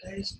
10.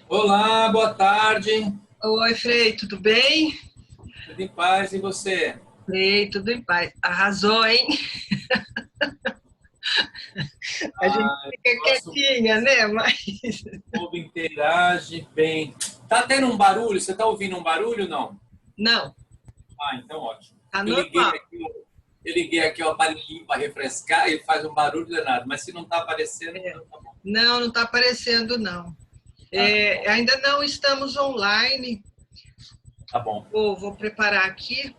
Olá, boa tarde. Oi, Frei, tudo bem? Tudo em paz e você? Frei, tudo em paz. Arrasou, hein? A gente fica Nosso quietinha, né? Mas povo interage bem. Tá tendo um barulho? Você tá ouvindo um barulho ou não? não, Ah, então ótimo. tá Eu liguei normal. aqui, eu liguei aqui o aparelhinho para refrescar e faz um barulho danado, mas se não tá aparecendo, então tá bom. Não, não está aparecendo, não. Ah, que bom. Ainda não estamos online. Tá bom. Vou preparar aqui.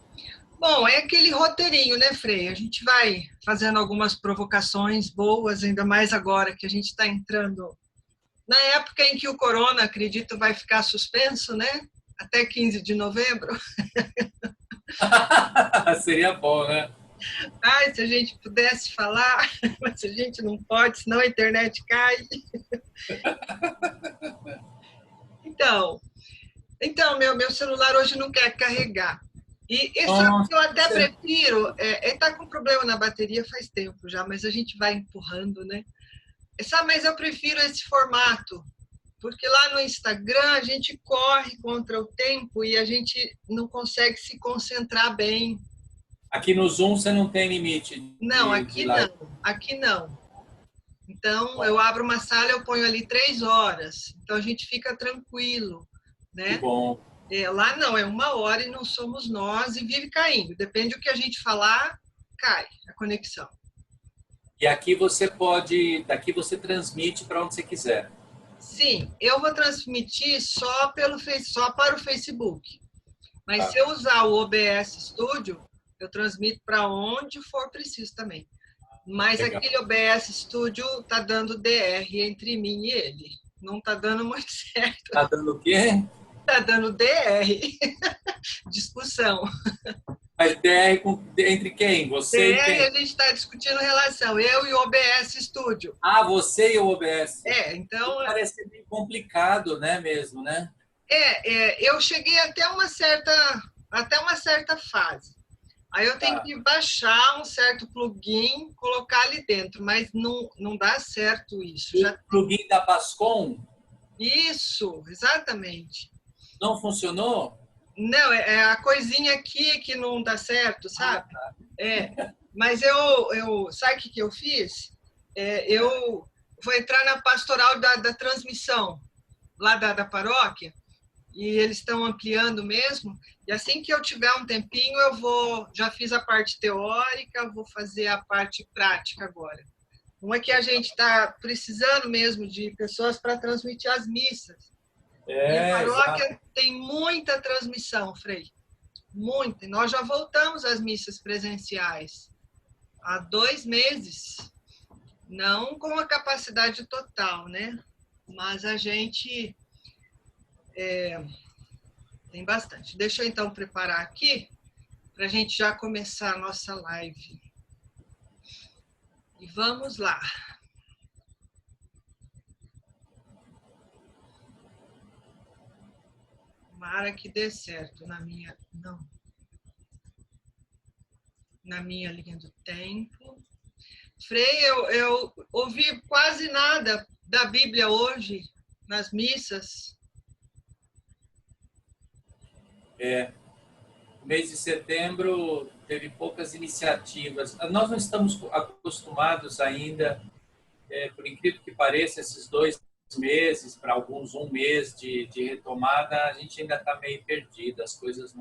Bom, é aquele roteirinho, né, Frei? A gente vai fazendo algumas provocações boas, ainda mais agora que a gente está entrando na época em que o corona, acredito, vai ficar suspenso, né? Até 15 de novembro. Seria bom, né? Ai, se a gente pudesse falar, mas a gente não pode, senão a internet cai. Então, meu celular hoje não quer carregar. E sabe Nossa, que eu até prefiro, ele tá com problema na bateria faz tempo já, mas a gente vai empurrando, né? Sabe, mas eu prefiro esse formato, porque lá no Instagram a gente corre contra o tempo e a gente não consegue se concentrar bem. aqui no Zoom você não tem limite Não, de aqui live. não, aqui não. Então, Bom, eu abro uma sala, eu ponho ali 3 horas. Então, a gente fica tranquilo, que né? bom. Lá não, é 1 hora e não somos nós e vive caindo. Depende do que a gente falar, cai a conexão. E aqui você pode, daqui você transmite para onde você quiser. Sim, eu vou transmitir só para o Facebook. Mas Tá? se eu usar o OBS Studio, eu transmito para onde for preciso também. Mas Legal. aquele OBS Studio tá dando DR entre mim e ele. Não tá dando muito certo. Tá dando o quê? Tá dando DR, discussão. Mas DR entre quem? Você e DR a quem? gente está discutindo relação, eu e o OBS Studio. Ah, você e o OBS. Então, Parece ser bem complicado, né, mesmo, né? eu cheguei até uma certa fase. Aí eu tenho Tá. que baixar um certo plugin, colocar ali dentro, mas não dá certo isso. O plugin da Bascom Isso, exatamente. não funcionou? Não, é a coisinha aqui que não dá certo, Ah, sabe? tá. Mas sabe o que eu fiz? Eu vou entrar na pastoral da transmissão, lá da paróquia, e eles estão ampliando mesmo. E assim que eu tiver um tempinho, já fiz a parte teórica, vou fazer a parte prática agora. Uma que a gente está precisando mesmo de pessoas para transmitir as missas. E a Exato. paróquia tem muita transmissão, Frei. Muita. E nós já voltamos às missas presenciais há 2 meses. Não com a capacidade total, né? Mas a gente tem bastante. Deixa eu então preparar aqui para a gente já começar a nossa live. E vamos lá. Tomara que dê certo na minha linha do tempo. Frei, eu ouvi quase nada da Bíblia hoje nas missas. No mês de setembro teve poucas iniciativas. Nós não estamos acostumados ainda, por incrível que pareça, esses 2 meses, para alguns 1 mês de retomada, a gente ainda está meio perdido, as coisas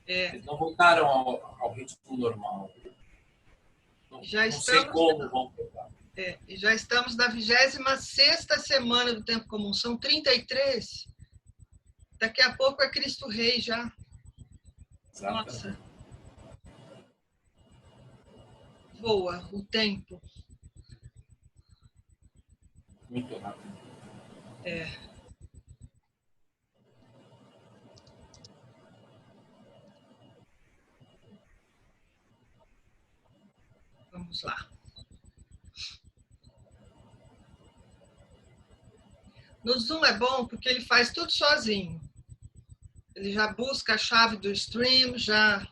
eles não voltaram ao ritmo normal. Já Não sei estamos como vão voltar. E já estamos na 26ª semana do Tempo Comum. São 33. Daqui a pouco é Cristo Rei já. Exatamente. Nossa. Voa o tempo. Muito rápido. Vamos lá. No Zoom é bom porque ele faz tudo sozinho. Ele já busca a chave do stream, já...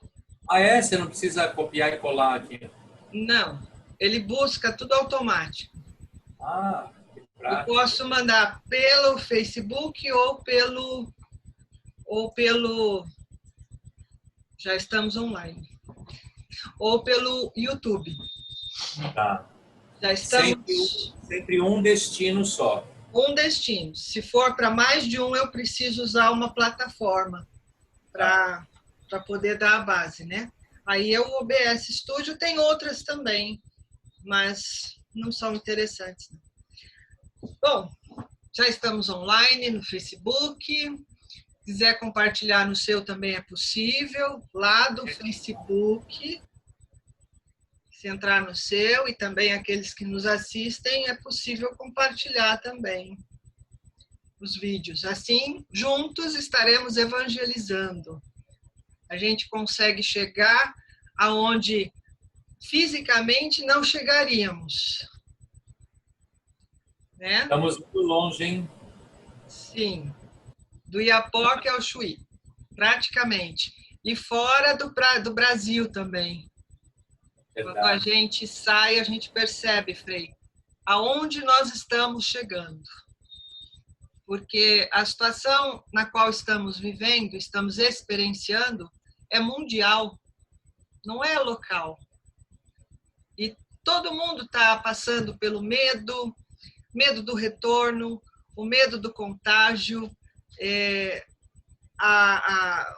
Ah, é? Você não precisa copiar e colar aqui. Não, ele busca tudo automático. Ah, que Eu prático. posso mandar pelo Facebook ou pelo... Já estamos online. Ou pelo YouTube. Tá. Já estamos... Sempre um destino só. Um destino. Se for para mais de um, eu preciso usar uma plataforma para poder dar a base, né? Aí o OBS Studio tem outras também, mas não são interessantes. Bom, já estamos online no Facebook. Se quiser compartilhar no seu também é possível, lá do Facebook. Se entrar no seu e também aqueles que nos assistem, é possível compartilhar também os vídeos. Assim, juntos estaremos evangelizando. A gente consegue chegar aonde fisicamente não chegaríamos. Né? Estamos muito longe, hein? Sim. Do Iapoque ao Chuí, praticamente. E fora do Brasil também. Verdade. Quando a gente sai, a gente percebe, Frei, aonde nós estamos chegando. Porque a situação na qual estamos vivendo, estamos experienciando, é mundial, não é local. E todo mundo está passando pelo medo do retorno, o medo do contágio,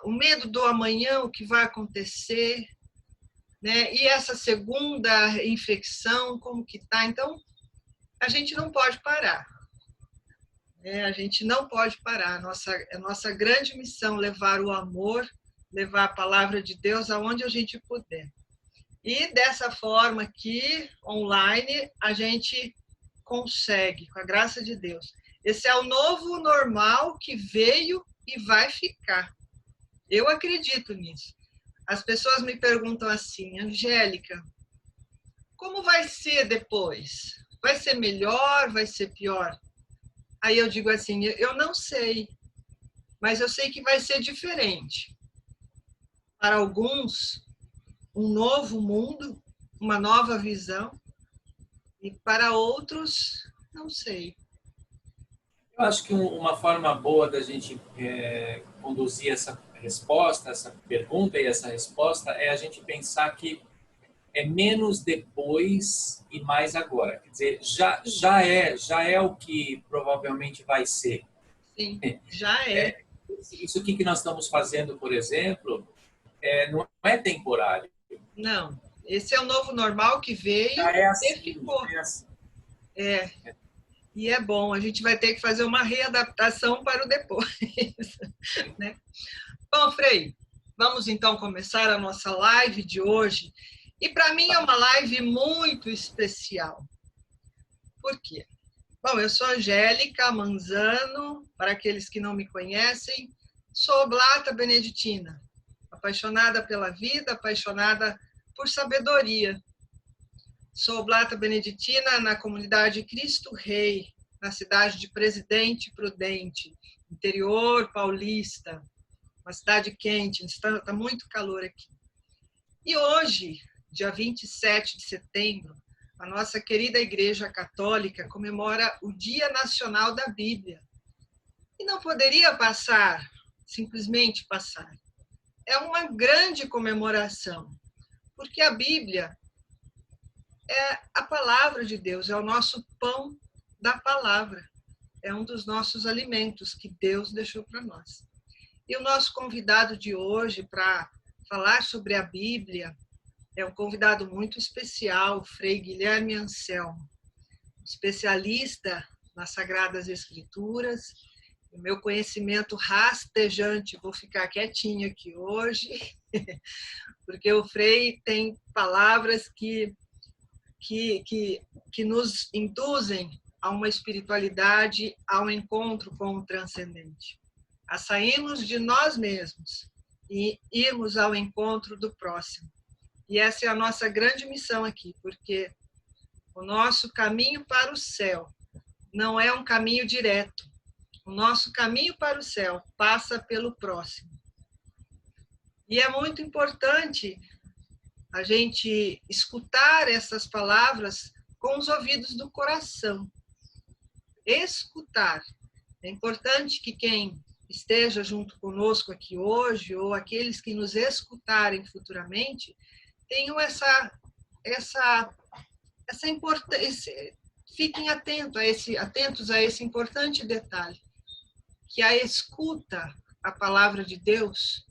o medo do amanhã, o que vai acontecer, né? E essa segunda infecção, como que está? Então, a gente não pode parar. A gente não pode parar. A nossa grande missão é levar o amor, levar a palavra de Deus aonde a gente puder. E dessa forma aqui, online, a gente consegue, com a graça de Deus. Esse é o novo normal que veio e vai ficar. Eu acredito nisso. As pessoas me perguntam assim, Angélica, como vai ser depois? Vai ser melhor? Vai ser pior? Aí eu digo assim, eu não sei, mas eu sei que vai ser diferente. Para alguns, um novo mundo, uma nova visão, e para outros, não sei. Eu acho que uma forma boa da gente conduzir essa resposta, essa pergunta e essa resposta, é a gente pensar que é menos depois e mais agora. Quer dizer, já é o que provavelmente vai ser. Sim, já é. Isso aqui que nós estamos fazendo, por exemplo, não é temporário. Não, esse é o novo normal que veio assim, e ficou. É assim. E é bom, a gente vai ter que fazer uma readaptação para o depois. Né? Bom, Frei, vamos então começar a nossa live de hoje. E para mim é uma live muito especial. Por quê? Bom, eu sou Angélica Manzano, para aqueles que não me conhecem, sou oblata beneditina, apaixonada pela vida, apaixonada por sabedoria. Sou oblata beneditina na comunidade Cristo Rei, na cidade de Presidente Prudente, interior paulista, uma cidade quente, está muito calor aqui. E hoje, dia 27 de setembro, a nossa querida Igreja Católica comemora o Dia Nacional da Bíblia. E não poderia passar, simplesmente passar. É uma grande comemoração, porque a Bíblia é a palavra de Deus, é o nosso pão da palavra. É um dos nossos alimentos que Deus deixou para nós. E o nosso convidado de hoje para falar sobre a Bíblia é um convidado muito especial, o Frei Guilherme Anselmo. especialista nas Sagradas Escrituras. O meu conhecimento rastejante, vou ficar quietinha aqui hoje, porque o Frei tem palavras que nos induzem a uma espiritualidade, ao encontro com o transcendente, a sairmos de nós mesmos e irmos ao encontro do próximo. E essa é a nossa grande missão aqui, porque o nosso caminho para o céu não é um caminho direto. O nosso caminho para o céu passa pelo próximo. E é muito importante a gente escutar essas palavras com os ouvidos do coração. Escutar. É importante que quem esteja junto conosco aqui hoje, ou aqueles que nos escutarem futuramente, tenham essa importância, fiquem atentos a esse importante detalhe, que a escuta à palavra de Deus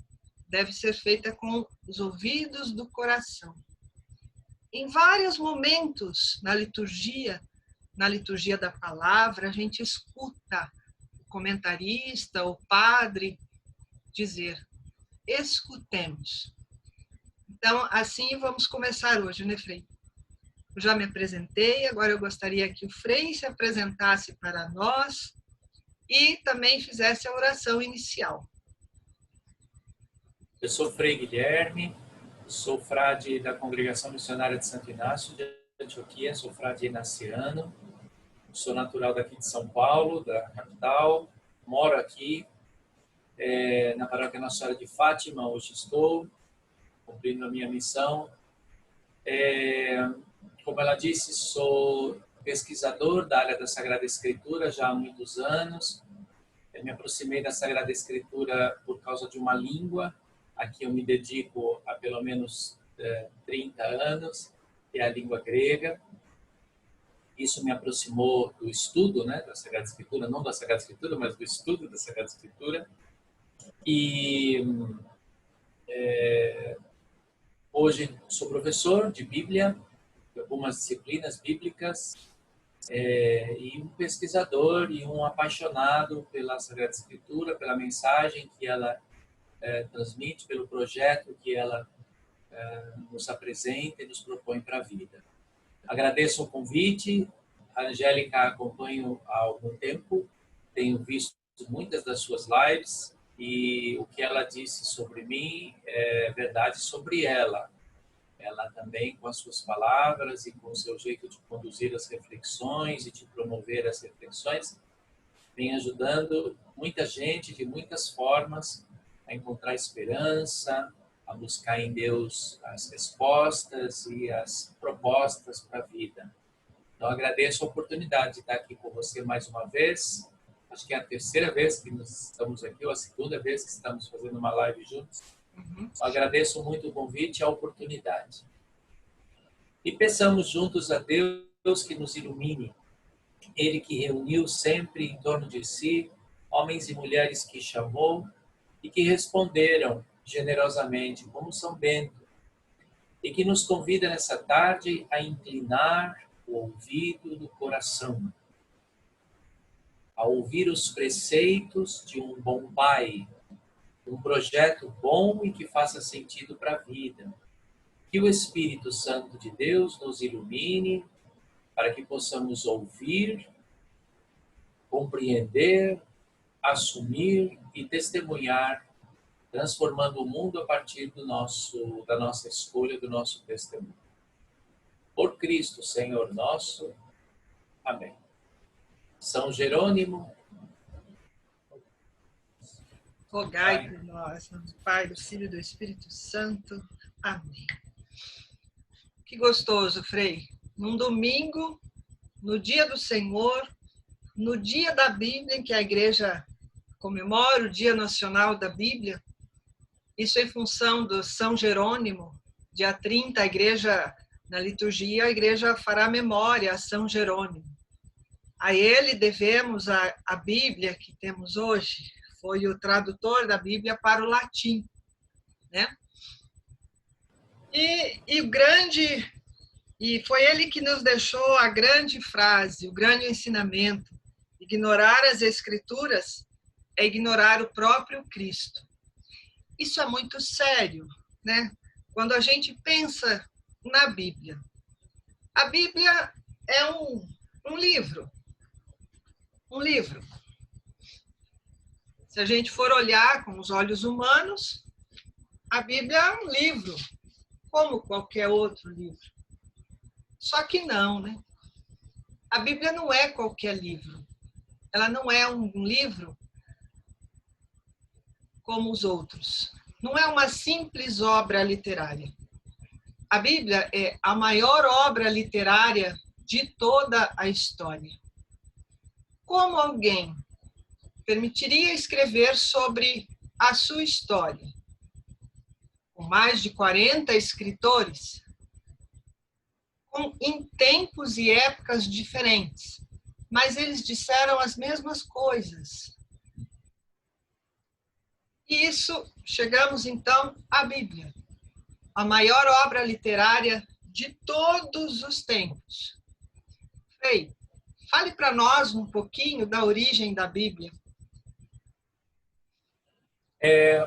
deve ser feita com os ouvidos do coração. Em vários momentos na liturgia da palavra, a gente escuta o comentarista, o padre dizer: escutemos. Então, assim vamos começar hoje, né, Frei? Eu já me apresentei, agora eu gostaria que o Frei se apresentasse para nós e também fizesse a oração inicial. Eu sou Frei Guilherme, sou frade da Congregação Missionária de Santo Inácio de Antioquia, sou frade inaciano, sou natural daqui de São Paulo, da capital, moro aqui na paróquia Nossa Senhora de Fátima, hoje estou cumprindo a minha missão. Como ela disse, sou pesquisador da área da Sagrada Escritura já há muitos anos. Eu me aproximei da Sagrada Escritura por causa de uma língua. Aqui eu me dedico há pelo menos 30 anos, que é a língua grega. Isso me aproximou do estudo, né, da Sagrada Escritura, não da Sagrada Escritura, mas do estudo da Sagrada Escritura. E hoje sou professor de Bíblia, de algumas disciplinas bíblicas, e um pesquisador e um apaixonado pela Sagrada Escritura, pela mensagem que ela transmite, pelo projeto que ela nos apresenta e nos propõe para a vida. Agradeço o convite. A Angélica acompanho há algum tempo, tenho visto muitas das suas lives e o que ela disse sobre mim é verdade sobre ela. Ela também, com as suas palavras e com o seu jeito de conduzir as reflexões e de promover as reflexões, vem ajudando muita gente de muitas formas a encontrar esperança, a buscar em Deus as respostas e as propostas para a vida. Então, agradeço a oportunidade de estar aqui com você mais uma vez. Acho que é a terceira vez que nós estamos aqui, ou a segunda vez que estamos fazendo uma live juntos. Agradeço muito o convite e a oportunidade. E peçamos juntos a Deus que nos ilumine. Ele que reuniu sempre em torno de si homens e mulheres que chamou e que responderam generosamente, como São Bento, e que nos convida nessa tarde a inclinar o ouvido do coração, a ouvir os preceitos de um bom pai, um projeto bom e que faça sentido para a vida. Que o Espírito Santo de Deus nos ilumine para que possamos ouvir, compreender, assumir e testemunhar, transformando o mundo a partir da nossa escolha, do nosso testemunho. Por Cristo, Senhor nosso. Amém. São Jerônimo, rogai por nós, do Pai, do Filho e do Espírito Santo. Amém. Que gostoso, Frei. Num domingo, no dia do Senhor, no dia da Bíblia, em que a Igreja comemora o Dia Nacional da Bíblia, isso em função do São Jerônimo, dia 30, a Igreja, na liturgia, a Igreja fará memória a São Jerônimo. A ele devemos a Bíblia que temos hoje. Foi o tradutor da Bíblia para o latim, né? E o grande E foi ele que nos deixou a grande frase, o grande ensinamento: ignorar as Escrituras é ignorar o próprio Cristo. Isso é muito sério, né? Quando a gente pensa na Bíblia. A Bíblia é um livro. Um livro. Se a gente for olhar com os olhos humanos, a Bíblia é um livro, como qualquer outro livro. Só que não, né? A Bíblia não é qualquer livro. Ela não é um livro como os outros. Não é uma simples obra literária. A Bíblia é a maior obra literária de toda a história. Como alguém permitiria escrever sobre a sua história, com mais de 40 escritores, em tempos e épocas diferentes, mas eles disseram as mesmas coisas. E isso, chegamos então à Bíblia, a maior obra literária de todos os tempos. Frei, fale para nós um pouquinho da origem da Bíblia.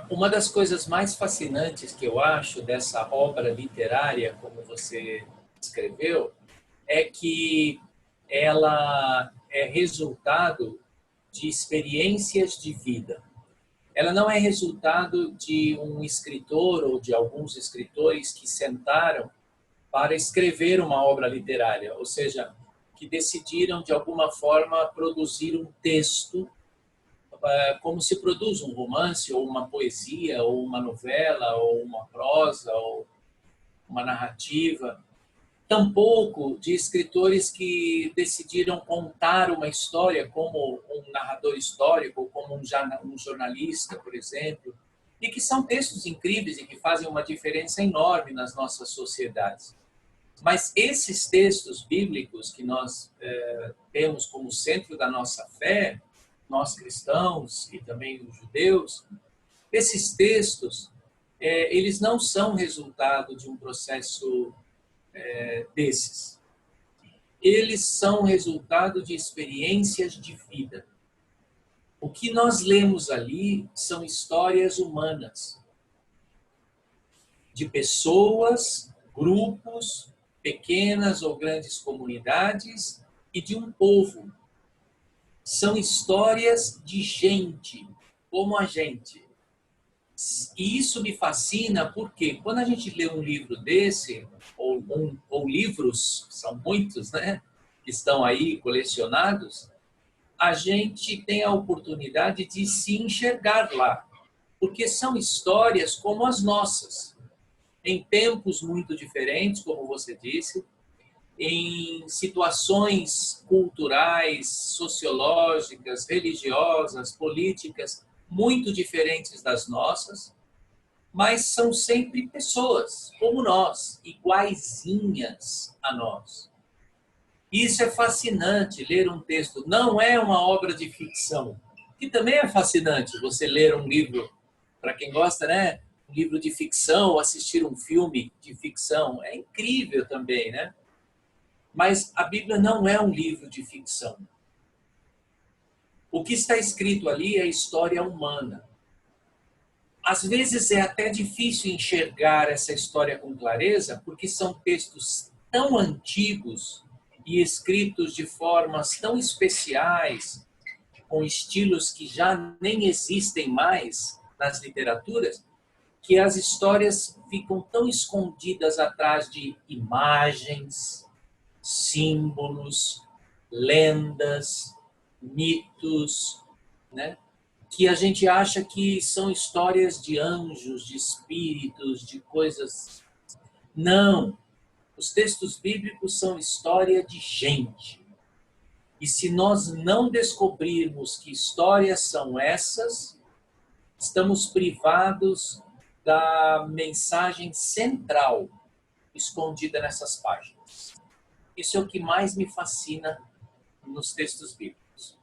Uma das coisas mais fascinantes que eu acho dessa obra literária, como você escreveu, é que ela é resultado de experiências de vida. Ela não é resultado de um escritor ou de alguns escritores que sentaram para escrever uma obra literária, ou seja, que decidiram de alguma forma produzir um texto, como se produz um romance ou uma poesia ou uma novela ou uma prosa ou uma narrativa. Tampouco de escritores que decidiram contar uma história como um narrador histórico, ou como um jornalista, por exemplo, e que são textos incríveis e que fazem uma diferença enorme nas nossas sociedades. Mas esses textos bíblicos que nós temos como centro da nossa fé, nós cristãos e também os judeus, esses textos, eles não são resultado de um processo desses. Eles são resultado de experiências de vida. O que nós lemos ali são histórias humanas, de pessoas, grupos, pequenas ou grandes comunidades e de um povo. São histórias de gente, como a gente. E isso me fascina porque quando a gente lê um livro desse, ou livros, são muitos, né, que estão aí colecionados, a gente tem a oportunidade de se enxergar lá, porque são histórias como as nossas, em tempos muito diferentes, como você disse, em situações culturais, sociológicas, religiosas, políticas muito diferentes das nossas, mas são sempre pessoas como nós, iguaizinhas a nós. Isso é fascinante, ler um texto. Não é uma obra de ficção, que também é fascinante você ler um livro, para quem gosta, né? Um livro de ficção, ou assistir um filme de ficção. É incrível também, né? Mas a Bíblia não é um livro de ficção. O que está escrito ali é história humana. Às vezes é até difícil enxergar essa história com clareza, porque são textos tão antigos e escritos de formas tão especiais, com estilos que já nem existem mais nas literaturas, que as histórias ficam tão escondidas atrás de imagens, símbolos, lendas, mitos, né? Que a gente acha que são histórias de anjos, de espíritos, de coisas. Não! Os textos bíblicos são história de gente. E se nós não descobrirmos que histórias são essas, estamos privados da mensagem central escondida nessas páginas. Isso é o que mais me fascina nos textos bíblicos.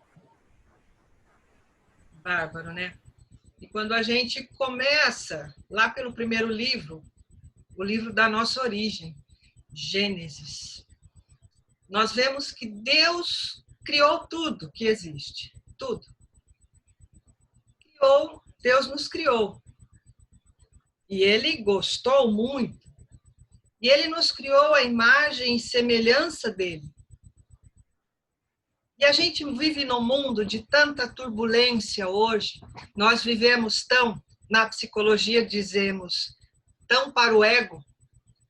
Bárbaro, né? E quando a gente começa lá pelo primeiro livro, o livro da nossa origem, Gênesis, nós vemos que Deus criou tudo que existe, tudo. Deus nos criou. E Ele gostou muito. E Ele nos criou a imagem e semelhança dEle. E a gente vive num mundo de tanta turbulência hoje. Nós vivemos na psicologia dizemos, tão para o ego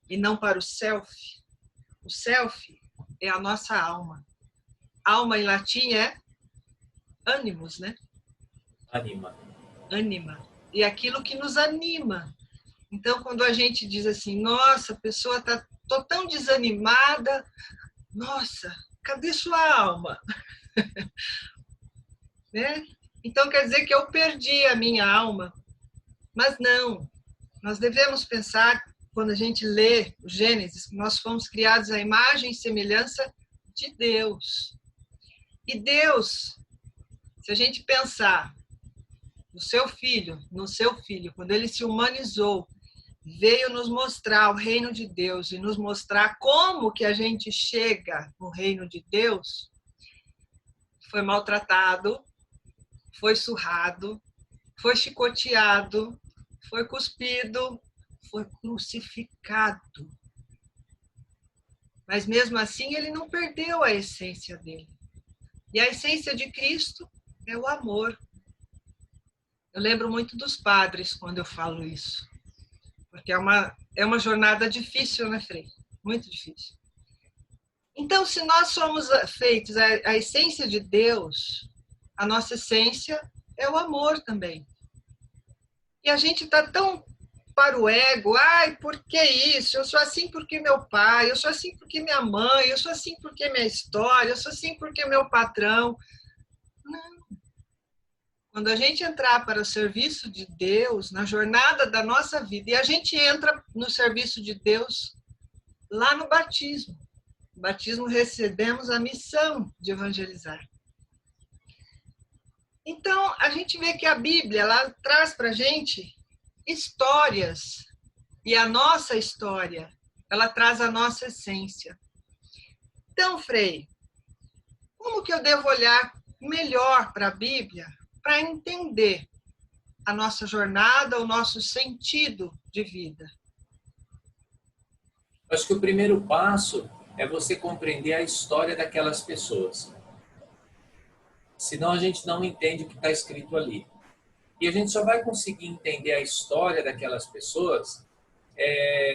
e não para o self. O self é a nossa alma. Alma em latim é animus, né? Anima. Anima. E aquilo que nos anima. Então, quando a gente diz assim, nossa, a pessoa tô tão desanimada, nossa, cadê sua alma? Né? Então, quer dizer que eu perdi a minha alma. Mas não, nós devemos pensar, quando a gente lê o Gênesis, que nós fomos criados à imagem e semelhança de Deus. E Deus, se a gente pensar no seu filho, quando ele se humanizou, veio nos mostrar o reino de Deus e nos mostrar como que a gente chega no reino de Deus, foi maltratado, foi surrado, foi chicoteado, foi cuspido, foi crucificado. Mas mesmo assim ele não perdeu a essência dele. E a essência de Cristo é o amor. Eu lembro muito dos padres quando eu falo isso. Porque é uma jornada difícil, né, Frei? Muito difícil. Então, se nós somos feitos a essência de Deus, a nossa essência é o amor também. E a gente está tão para o ego, ai, por que isso? Eu sou assim porque meu pai, eu sou assim porque minha mãe, eu sou assim porque minha história, eu sou assim porque meu patrão. Não. Quando a gente entrar para o serviço de Deus, na jornada da nossa vida, e a gente entra no serviço de Deus lá no batismo. No batismo recebemos a missão de evangelizar. Então, a gente vê que a Bíblia ela traz para a gente histórias, e a nossa história, ela traz a nossa essência. Então, Frei, como que eu devo olhar melhor para a Bíblia para entender a nossa jornada, o nosso sentido de vida? Acho que o primeiro passo é você compreender a história daquelas pessoas. Senão a gente não entende o que está escrito ali. E a gente só vai conseguir entender a história daquelas pessoas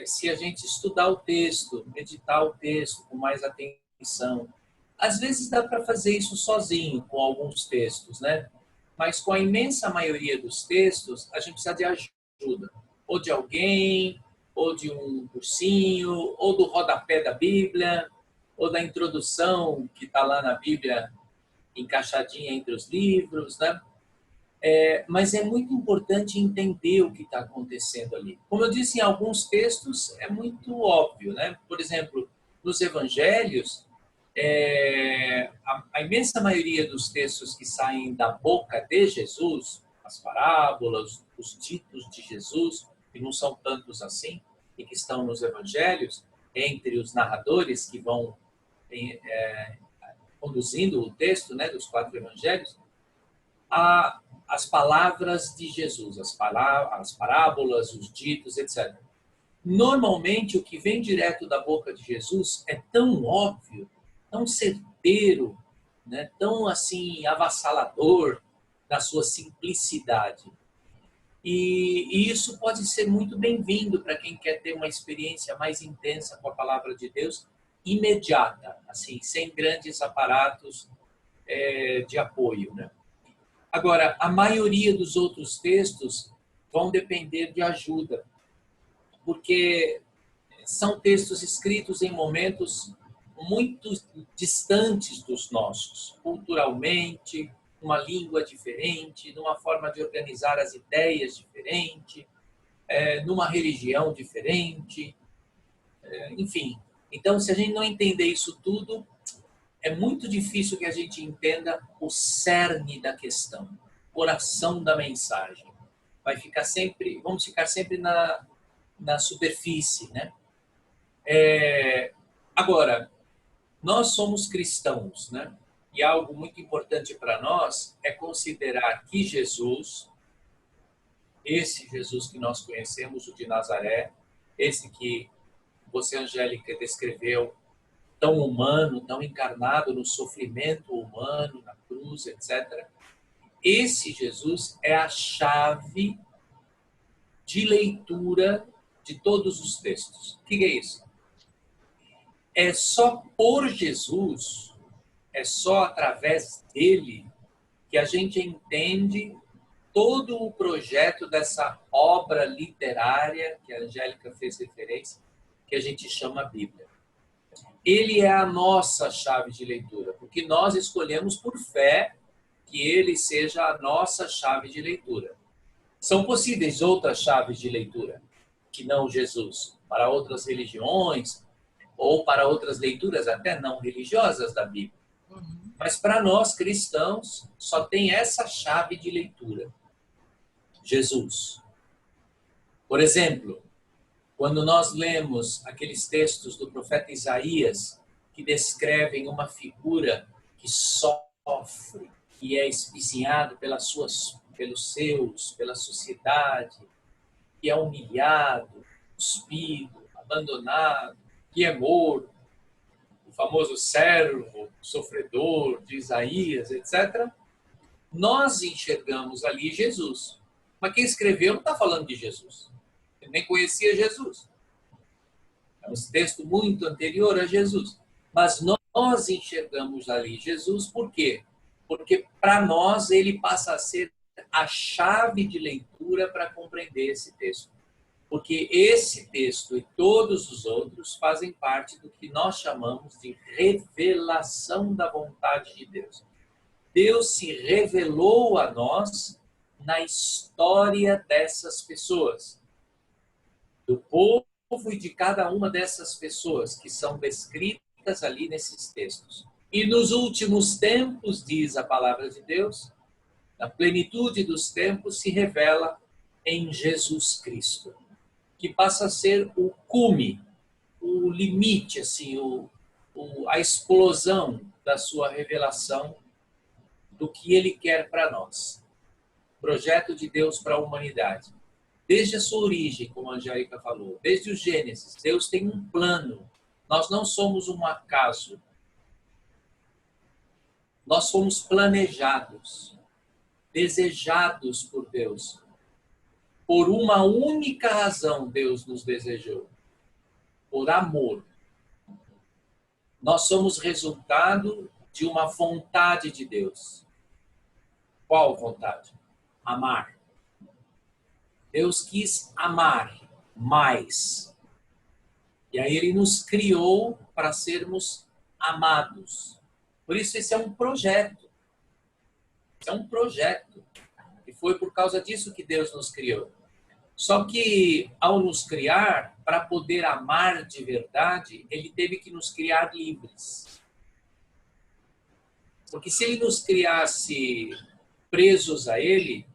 se a gente estudar o texto, meditar o texto com mais atenção. Às vezes dá para fazer isso sozinho, com alguns textos, né? Mas com a imensa maioria dos textos, a gente precisa de ajuda. Ou de alguém, ou de um cursinho, ou do rodapé da Bíblia, ou da introdução que está lá na Bíblia encaixadinha entre os livros, né? Mas é muito importante entender o que está acontecendo ali. Como eu disse, em alguns textos é muito óbvio, né? Por exemplo, nos evangelhos, a imensa maioria dos textos que saem da boca de Jesus, as parábolas, os ditos de Jesus, que não são tantos assim, e que estão nos evangelhos, entre os narradores que vão conduzindo o texto, né, dos 4 evangelhos, as palavras de Jesus, as parábolas, os ditos, etc. Normalmente, o que vem direto da boca de Jesus é tão óbvio, tão certeiro, né? Tão assim avassalador na sua simplicidade. E isso pode ser muito bem-vindo para quem quer ter uma experiência mais intensa com a palavra de Deus, imediata, assim, sem grandes aparatos de apoio, né? Agora, a maioria dos outros textos vão depender de ajuda, porque são textos escritos em momentos muito distantes dos nossos, culturalmente, uma língua diferente, numa forma de organizar as ideias diferente, numa religião diferente, enfim. Então, se a gente não entender isso tudo, é muito difícil que a gente entenda o cerne da questão, o coração da mensagem. Vamos ficar sempre na superfície, né? Agora, nós somos cristãos, né? E algo muito importante para nós é considerar que Jesus, esse Jesus que nós conhecemos, o de Nazaré, esse que você, Angélica, descreveu, tão humano, tão encarnado no sofrimento humano, na cruz, etc. Esse Jesus é a chave de leitura de todos os textos. O que é isso? É só por Jesus, é só através dele que a gente entende todo o projeto dessa obra literária que a Angélica fez referência, que a gente chama Bíblia. Ele é a nossa chave de leitura, porque nós escolhemos por fé que ele seja a nossa chave de leitura. São possíveis outras chaves de leitura, que não Jesus, para outras religiões ou para outras leituras até não religiosas da Bíblia. Mas para nós cristãos, só tem essa chave de leitura. Jesus. Por exemplo, quando nós lemos aqueles textos do profeta Isaías que descrevem uma figura que sofre, que é espizinhado pela sociedade, que é humilhado, cuspido, abandonado, que é morto, o famoso servo, sofredor de Isaías, etc., nós enxergamos ali Jesus. Mas quem escreveu não está falando de Jesus. Ele nem conhecia Jesus. É um texto muito anterior a Jesus. Mas nós enxergamos ali Jesus por quê? Porque para nós ele passa a ser a chave de leitura para compreender esse texto. Porque esse texto e todos os outros fazem parte do que nós chamamos de revelação da vontade de Deus. Deus se revelou a nós na história dessas pessoas, do povo e de cada uma dessas pessoas que são descritas ali nesses textos. E nos últimos tempos, diz a palavra de Deus, na plenitude dos tempos se revela em Jesus Cristo, que passa a ser o cume, o limite, assim, a explosão da sua revelação do que ele quer para nós. Projeto de Deus para a humanidade. Desde a sua origem, como a Angélica falou, desde o Gênesis, Deus tem um plano. Nós não somos um acaso. Nós fomos planejados, desejados por Deus. Por uma única razão Deus nos desejou. Por amor. Nós somos resultado de uma vontade de Deus. Qual vontade? Amar. Deus quis amar mais. E aí ele nos criou para sermos amados. Por isso esse é um projeto. Esse é um projeto. E foi por causa disso que Deus nos criou. Só que ao nos criar, para poder amar de verdade, ele teve que nos criar livres. Porque se ele nos criasse presos a ele,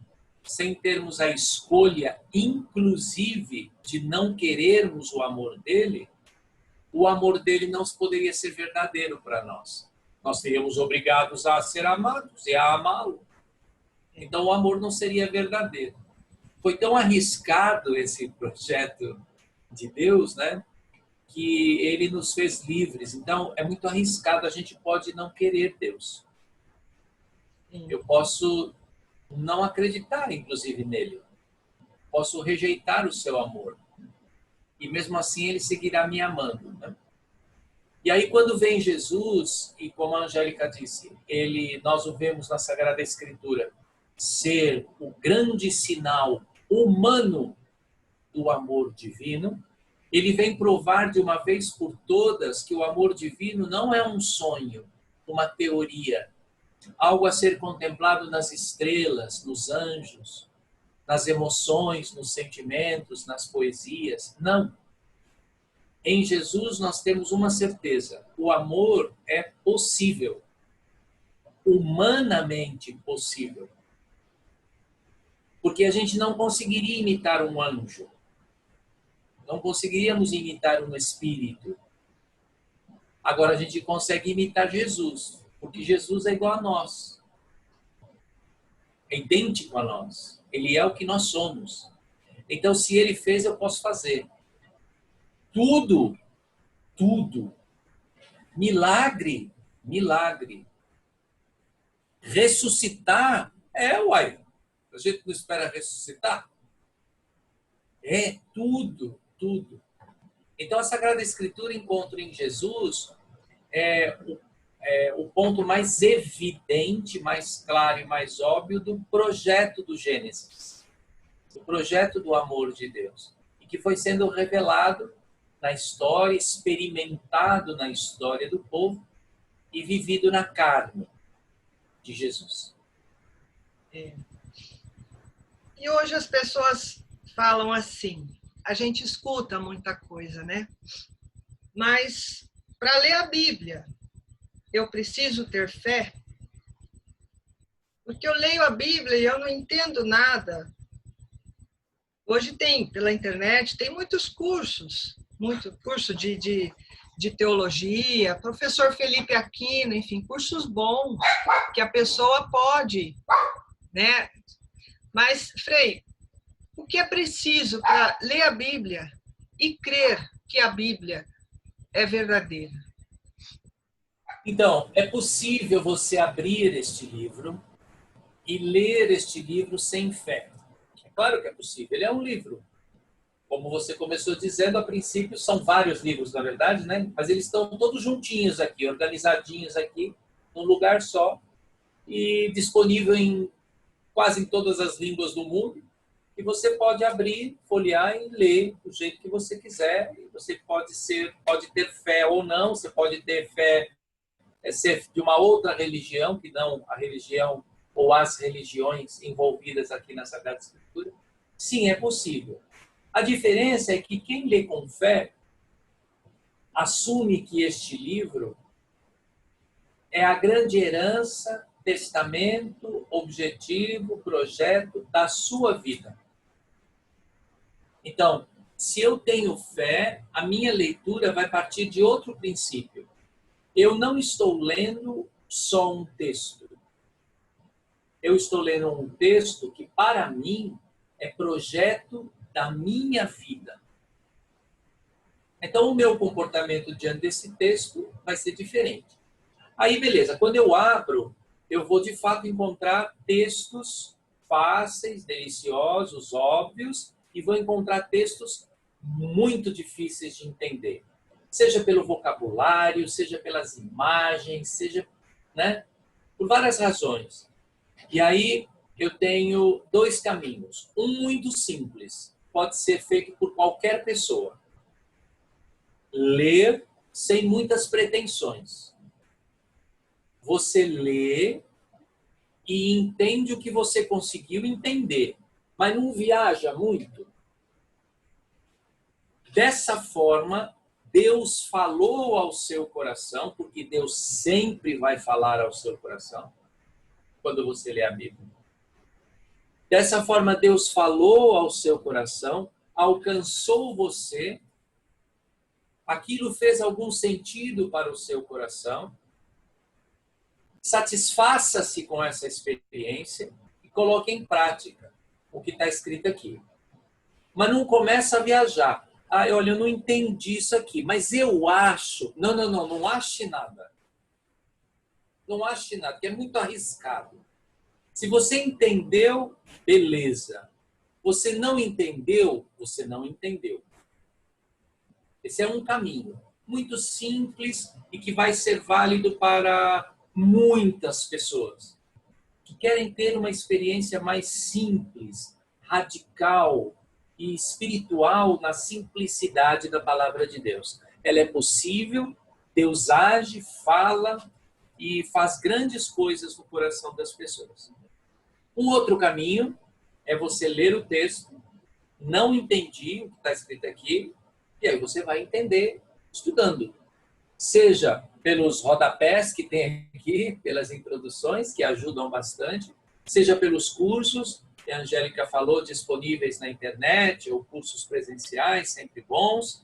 sem termos a escolha, inclusive, de não querermos o amor dele não poderia ser verdadeiro para nós. Nós seríamos obrigados a ser amados e a amá-lo. Então o amor não seria verdadeiro. Foi tão arriscado esse projeto de Deus, né, que ele nos fez livres. Então é muito arriscado, a gente pode não querer Deus. Eu posso não acreditar, inclusive, nele. Posso rejeitar o seu amor. E mesmo assim ele seguirá me amando. Né? E aí quando vem Jesus, e como a Angélica disse, nós o vemos na Sagrada Escritura, ser o grande sinal humano do amor divino, ele vem provar de uma vez por todas que o amor divino não é um sonho, uma teoria, algo a ser contemplado nas estrelas, nos anjos, nas emoções, nos sentimentos, nas poesias. Não. Em Jesus nós temos uma certeza. O amor é possível. Humanamente possível. Porque a gente não conseguiria imitar um anjo. Não conseguiríamos imitar um espírito. Agora a gente consegue imitar Jesus, porque Jesus é igual a nós. É idêntico a nós. Ele é o que nós somos. Então, se ele fez, eu posso fazer. Tudo, tudo. Milagre, milagre. Ressuscitar, uai. A gente não espera ressuscitar? É tudo, tudo. Então, a Sagrada Escritura encontra em Jesus o ponto mais evidente, mais claro e mais óbvio do projeto do Gênesis, do projeto do amor de Deus, e que foi sendo revelado na história, experimentado na história do povo e vivido na carne de Jesus. E hoje as pessoas falam assim, a gente escuta muita coisa, né? Mas para ler a Bíblia, eu preciso ter fé? Porque eu leio a Bíblia e eu não entendo nada. Hoje tem, pela internet, tem muitos cursos, muito curso de teologia, professor Felipe Aquino, enfim, cursos bons que a pessoa pode, né? Mas, Frei, o que é preciso para ler a Bíblia e crer que a Bíblia é verdadeira? Então, é possível você abrir este livro e ler este livro sem fé. É claro que é possível. Ele é um livro. Como você começou dizendo, a princípio são vários livros, na verdade, né? Mas eles estão todos juntinhos aqui, organizadinhos aqui, num lugar só, e disponível em quase em todas as línguas do mundo. E você pode abrir, folhear e ler do jeito que você quiser. E você pode ter fé ou não, você pode ter fé, ser de uma outra religião, que não a religião ou as religiões envolvidas aqui na Sagrada Escritura. Sim, é possível. A diferença é que quem lê com fé assume que este livro é a grande herança, testamento, objetivo, projeto da sua vida. Então, se eu tenho fé, a minha leitura vai partir de outro princípio. Eu não estou lendo só um texto. Eu estou lendo um texto que, para mim, é projeto da minha vida. Então, o meu comportamento diante desse texto vai ser diferente. Aí, beleza, quando eu abro, eu vou, de fato, encontrar textos fáceis, deliciosos, óbvios, e vou encontrar textos muito difíceis de entender. Seja pelo vocabulário, seja pelas imagens, seja, né, por várias razões. E aí eu tenho dois caminhos. Um muito simples, pode ser feito por qualquer pessoa. Ler sem muitas pretensões. Você lê e entende o que você conseguiu entender, mas não viaja muito. Dessa forma, Deus falou ao seu coração, porque Deus sempre vai falar ao seu coração quando você lê a Bíblia. Dessa forma, Deus falou ao seu coração, alcançou você, aquilo fez algum sentido para o seu coração, satisfaça-se com essa experiência e coloque em prática o que está escrito aqui. Mas não começa a viajar. Ah, olha, eu não entendi isso aqui, mas eu acho... Não ache nada. Não ache nada, que é muito arriscado. Se você entendeu, beleza. Você não entendeu, você não entendeu. Esse é um caminho muito simples e que vai ser válido para muitas pessoas que querem ter uma experiência mais simples, radical e espiritual na simplicidade da palavra de Deus. Ela é possível, Deus age, fala e faz grandes coisas no coração das pessoas. Um outro caminho é você ler o texto, não entendi o que está escrito aqui, e aí você vai entender estudando. Seja pelos rodapés que tem aqui, pelas introduções, que ajudam bastante, seja pelos cursos, que a Angélica falou, disponíveis na internet, ou cursos presenciais, sempre bons,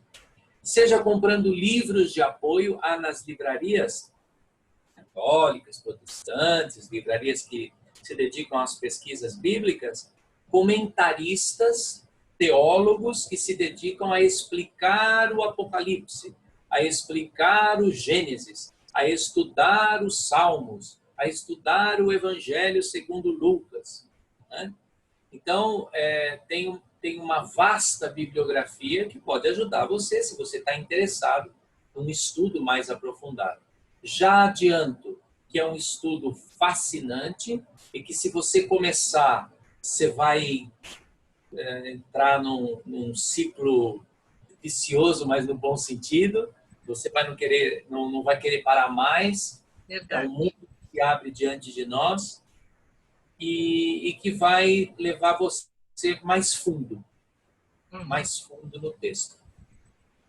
seja comprando livros de apoio nas livrarias católicas, protestantes, livrarias que se dedicam às pesquisas bíblicas, comentaristas, teólogos que se dedicam a explicar o Apocalipse, a explicar o Gênesis, a estudar os Salmos, a estudar o Evangelho segundo Lucas, né? Então, tem uma vasta bibliografia que pode ajudar você, se você está interessado num estudo mais aprofundado. Já adianto que é um estudo fascinante e que, se você começar, você vai entrar num ciclo vicioso, mas no bom sentido. Você não vai querer parar mais. Verdade. É um mundo que abre diante de nós e que vai levar você mais fundo no texto.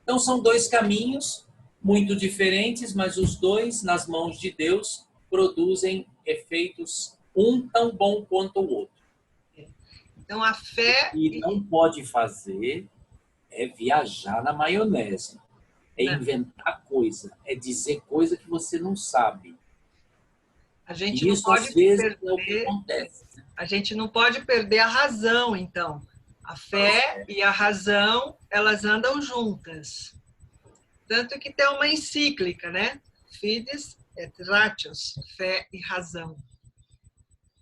Então, são dois caminhos muito diferentes, mas os dois, nas mãos de Deus, produzem efeitos um tão bom quanto o outro. Então, a fé... E não pode fazer é viajar na maionese, é inventar coisa, é dizer coisa que você não sabe. A gente não pode perder, a gente não pode perder a razão, então. A fé e a razão, elas andam juntas. Tanto que tem uma encíclica, né? Fides et Ratios, fé e razão.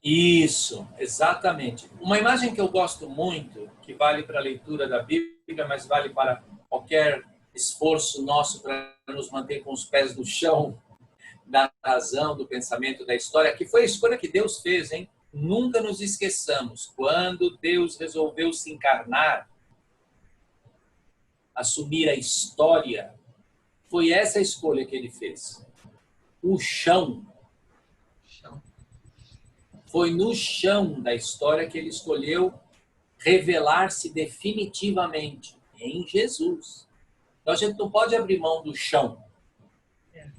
Isso, exatamente. Uma imagem que eu gosto muito, que vale para a leitura da Bíblia, mas vale para qualquer esforço nosso para nos manter com os pés no chão, da razão, do pensamento, da história, que foi a escolha que Deus fez, hein? Nunca nos esqueçamos, quando Deus resolveu se encarnar, assumir a história, foi essa a escolha que ele fez. O chão. Foi no chão da história que ele escolheu revelar-se definitivamente em Jesus. Então a gente não pode abrir mão do chão.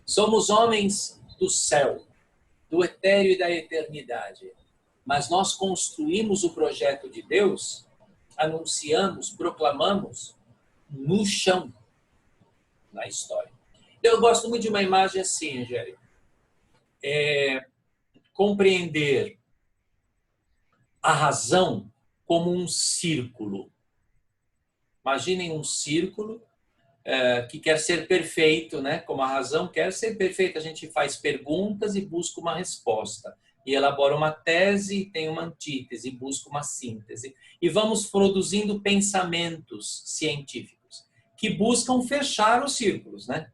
Somos homens do céu, do etéreo e da eternidade. Mas nós construímos o projeto de Deus, anunciamos, proclamamos no chão da história. Eu gosto muito de uma imagem assim, Angélica. Compreender a razão como um círculo. Imaginem um círculo que quer ser perfeito, né? Como a razão quer ser perfeita, a gente faz perguntas e busca uma resposta. E elabora uma tese e tem uma antítese, e busca uma síntese. E vamos produzindo pensamentos científicos que buscam fechar os círculos, né?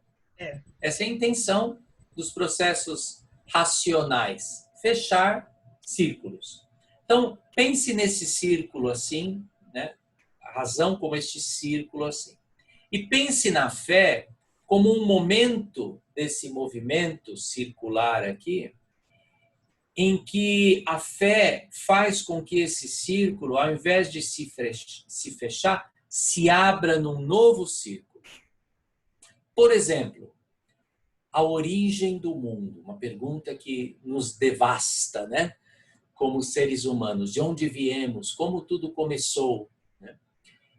Essa é a intenção dos processos racionais, fechar círculos. Então, pense nesse círculo assim, né? A razão como este círculo assim. E pense na fé como um momento desse movimento circular aqui, em que a fé faz com que esse círculo, ao invés de se fechar, se abra num novo círculo. Por exemplo, a origem do mundo, uma pergunta que nos devasta, né? Como seres humanos, de onde viemos, como tudo começou, né?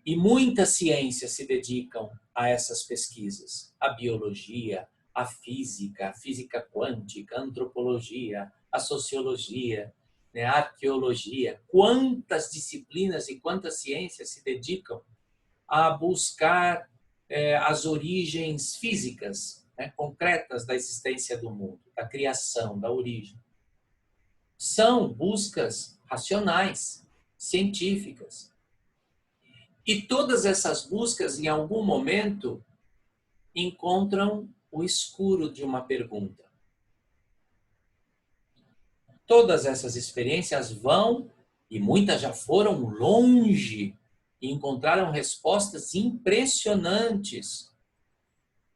E muitas ciências se dedicam a essas pesquisas. A biologia, a física quântica, a antropologia, a sociologia, né? A arqueologia. Quantas disciplinas e quantas ciências se dedicam a buscar as origens físicas, né? Concretas da existência do mundo, da criação, da origem. São buscas racionais, científicas. E todas essas buscas, em algum momento, encontram o escuro de uma pergunta. Todas essas experiências vão, e muitas já foram longe, e encontraram respostas impressionantes,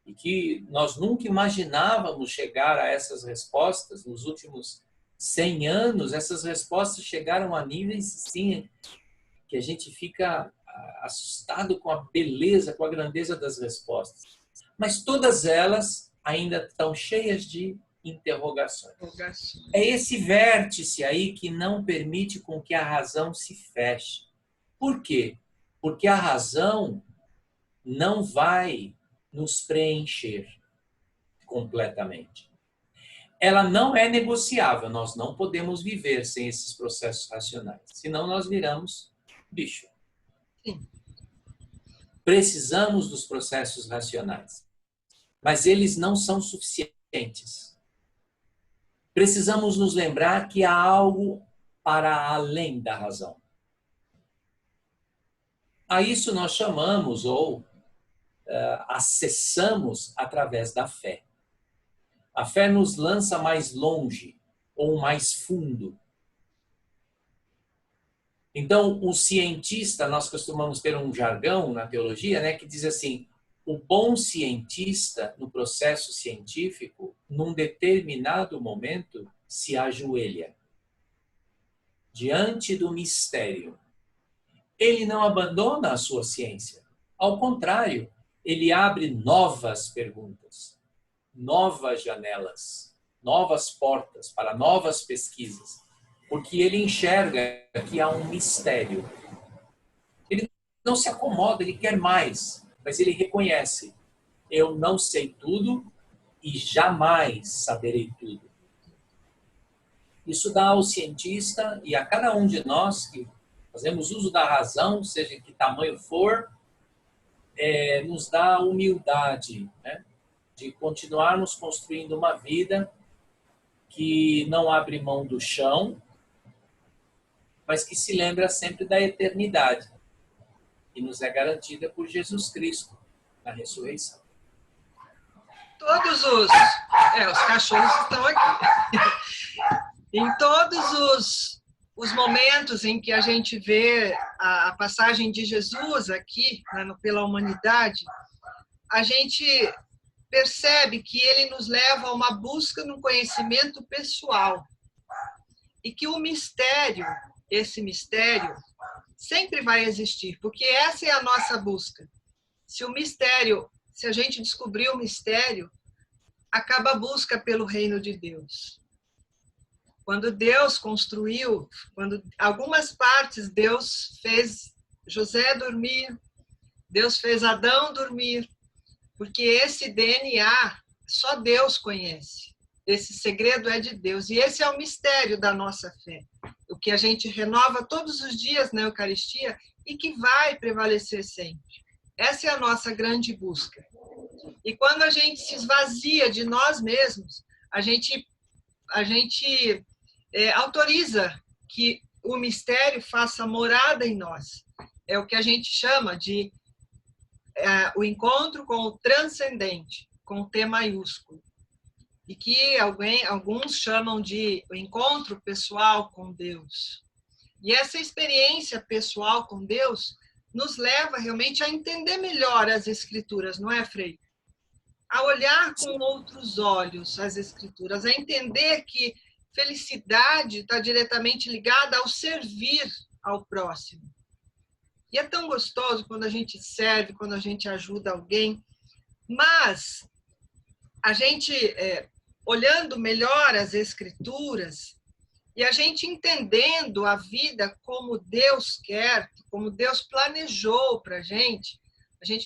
e que nós nunca imaginávamos chegar a essas respostas. Nos últimos 100 anos, essas respostas chegaram a níveis, sim, que a gente fica assustado com a beleza, com a grandeza das respostas. Mas todas elas ainda estão cheias de interrogações. É esse vértice aí que não permite com que a razão se feche. Por quê? Porque a razão não vai nos preencher completamente. Ela não é negociável, nós não podemos viver sem esses processos racionais, senão nós viramos bicho. Sim. Precisamos dos processos racionais, mas eles não são suficientes. Precisamos nos lembrar que há algo para além da razão. A isso nós chamamos ou acessamos através da fé. A fé nos lança mais longe ou mais fundo. Então, o cientista, nós costumamos ter um jargão na teologia, né, que diz assim, o bom cientista, no processo científico, num determinado momento, se ajoelha diante do mistério. Ele não abandona a sua ciência. Ao contrário, ele abre novas perguntas, novas janelas, novas portas para novas pesquisas, porque ele enxerga que há um mistério. Ele não se acomoda, ele quer mais, mas ele reconhece, eu não sei tudo e jamais saberei tudo. Isso dá ao cientista e a cada um de nós que fazemos uso da razão, seja em que tamanho for, nos dá humildade, né? De continuarmos construindo uma vida que não abre mão do chão, mas que se lembra sempre da eternidade, que nos é garantida por Jesus Cristo na ressurreição. Todos os cachorros estão aqui. Em todos os momentos em que a gente vê a passagem de Jesus aqui, pela humanidade, a gente percebe que ele nos leva a uma busca no conhecimento pessoal. E que o mistério, esse mistério, sempre vai existir, porque essa é a nossa busca. Se a gente descobrir o mistério, acaba a busca pelo reino de Deus. Quando Deus construiu, quando algumas partes Deus fez José dormir, Deus fez Adão dormir, porque esse DNA só Deus conhece. Esse segredo é de Deus. E esse é o mistério da nossa fé. O que a gente renova todos os dias na Eucaristia e que vai prevalecer sempre. Essa é a nossa grande busca. E quando a gente se esvazia de nós mesmos, a gente autoriza que o mistério faça morada em nós. É o que a gente chama de o encontro com o transcendente, com o T maiúsculo. E que alguns chamam de o encontro pessoal com Deus. E essa experiência pessoal com Deus nos leva realmente a entender melhor as Escrituras, não é, Frei? A olhar com outros olhos as Escrituras, a entender que felicidade está diretamente ligada ao servir ao próximo. E é tão gostoso quando a gente serve, quando a gente ajuda alguém, mas a gente, olhando melhor as Escrituras, e a gente entendendo a vida como Deus quer, como Deus planejou para a gente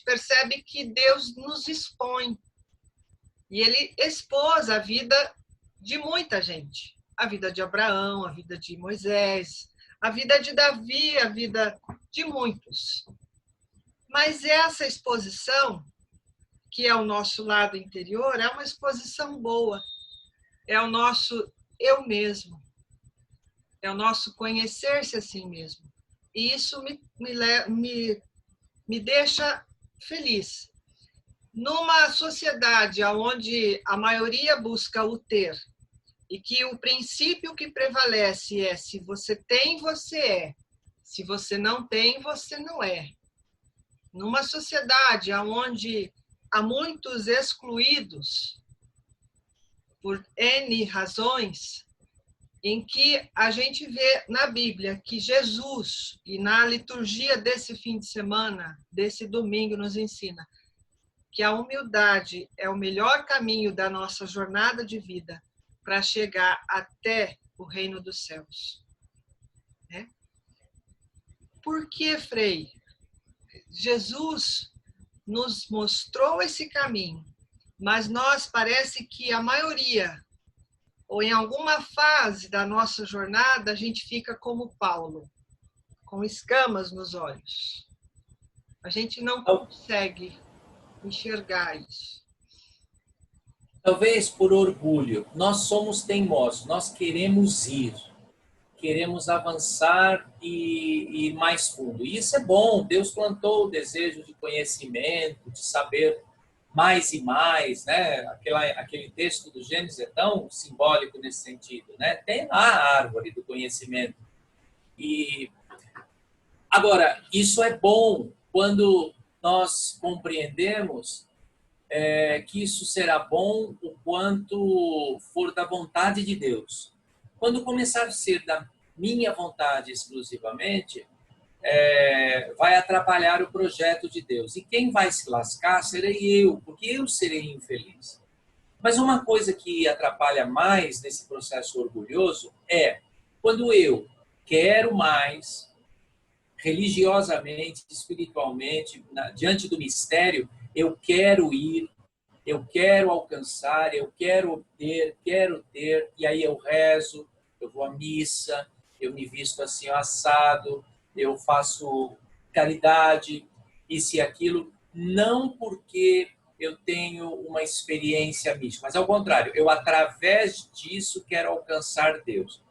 percebe que Deus nos expõe. E ele expôs a vida de muita gente. A vida de Abraão, a vida de Moisés, a vida de Davi, a vida de muitos. Mas essa exposição, que é o nosso lado interior, é uma exposição boa. É o nosso eu mesmo. É o nosso conhecer-se a si mesmo. E isso me deixa feliz. Numa sociedade onde a maioria busca o ter, e que o princípio que prevalece é se você tem, você é. Se você não tem, você não é. Numa sociedade onde há muitos excluídos por N razões, em que a gente vê na Bíblia que Jesus, e na liturgia desse fim de semana, desse domingo, nos ensina que a humildade é o melhor caminho da nossa jornada de vida para chegar até o reino dos céus. Por que, Frei? Jesus nos mostrou esse caminho, mas nós parece que a maioria, ou em alguma fase da nossa jornada, a gente fica como Paulo, com escamas nos olhos. A gente não consegue enxergar isso. Talvez por orgulho. Nós somos teimosos, nós queremos ir, queremos avançar e ir mais fundo. E isso é bom, Deus plantou o desejo de conhecimento, de saber mais e mais, né? Aquele texto do Gênesis é tão simbólico nesse sentido, né? Tem lá a árvore do conhecimento. E agora, isso é bom quando nós compreendemos que isso será bom o quanto for da vontade de Deus. Quando começar a ser da minha vontade exclusivamente, vai atrapalhar o projeto de Deus. E quem vai se lascar serei eu, porque eu serei infeliz. Mas uma coisa que atrapalha mais nesse processo orgulhoso é quando eu quero mais, religiosamente, espiritualmente, diante do mistério, eu quero ir, eu quero alcançar, eu quero obter, quero ter, e aí eu rezo, eu vou à missa, eu me visto assim assado, eu faço caridade, isso e aquilo, não porque eu tenho uma experiência mística, mas ao contrário, eu através disso quero alcançar Deus.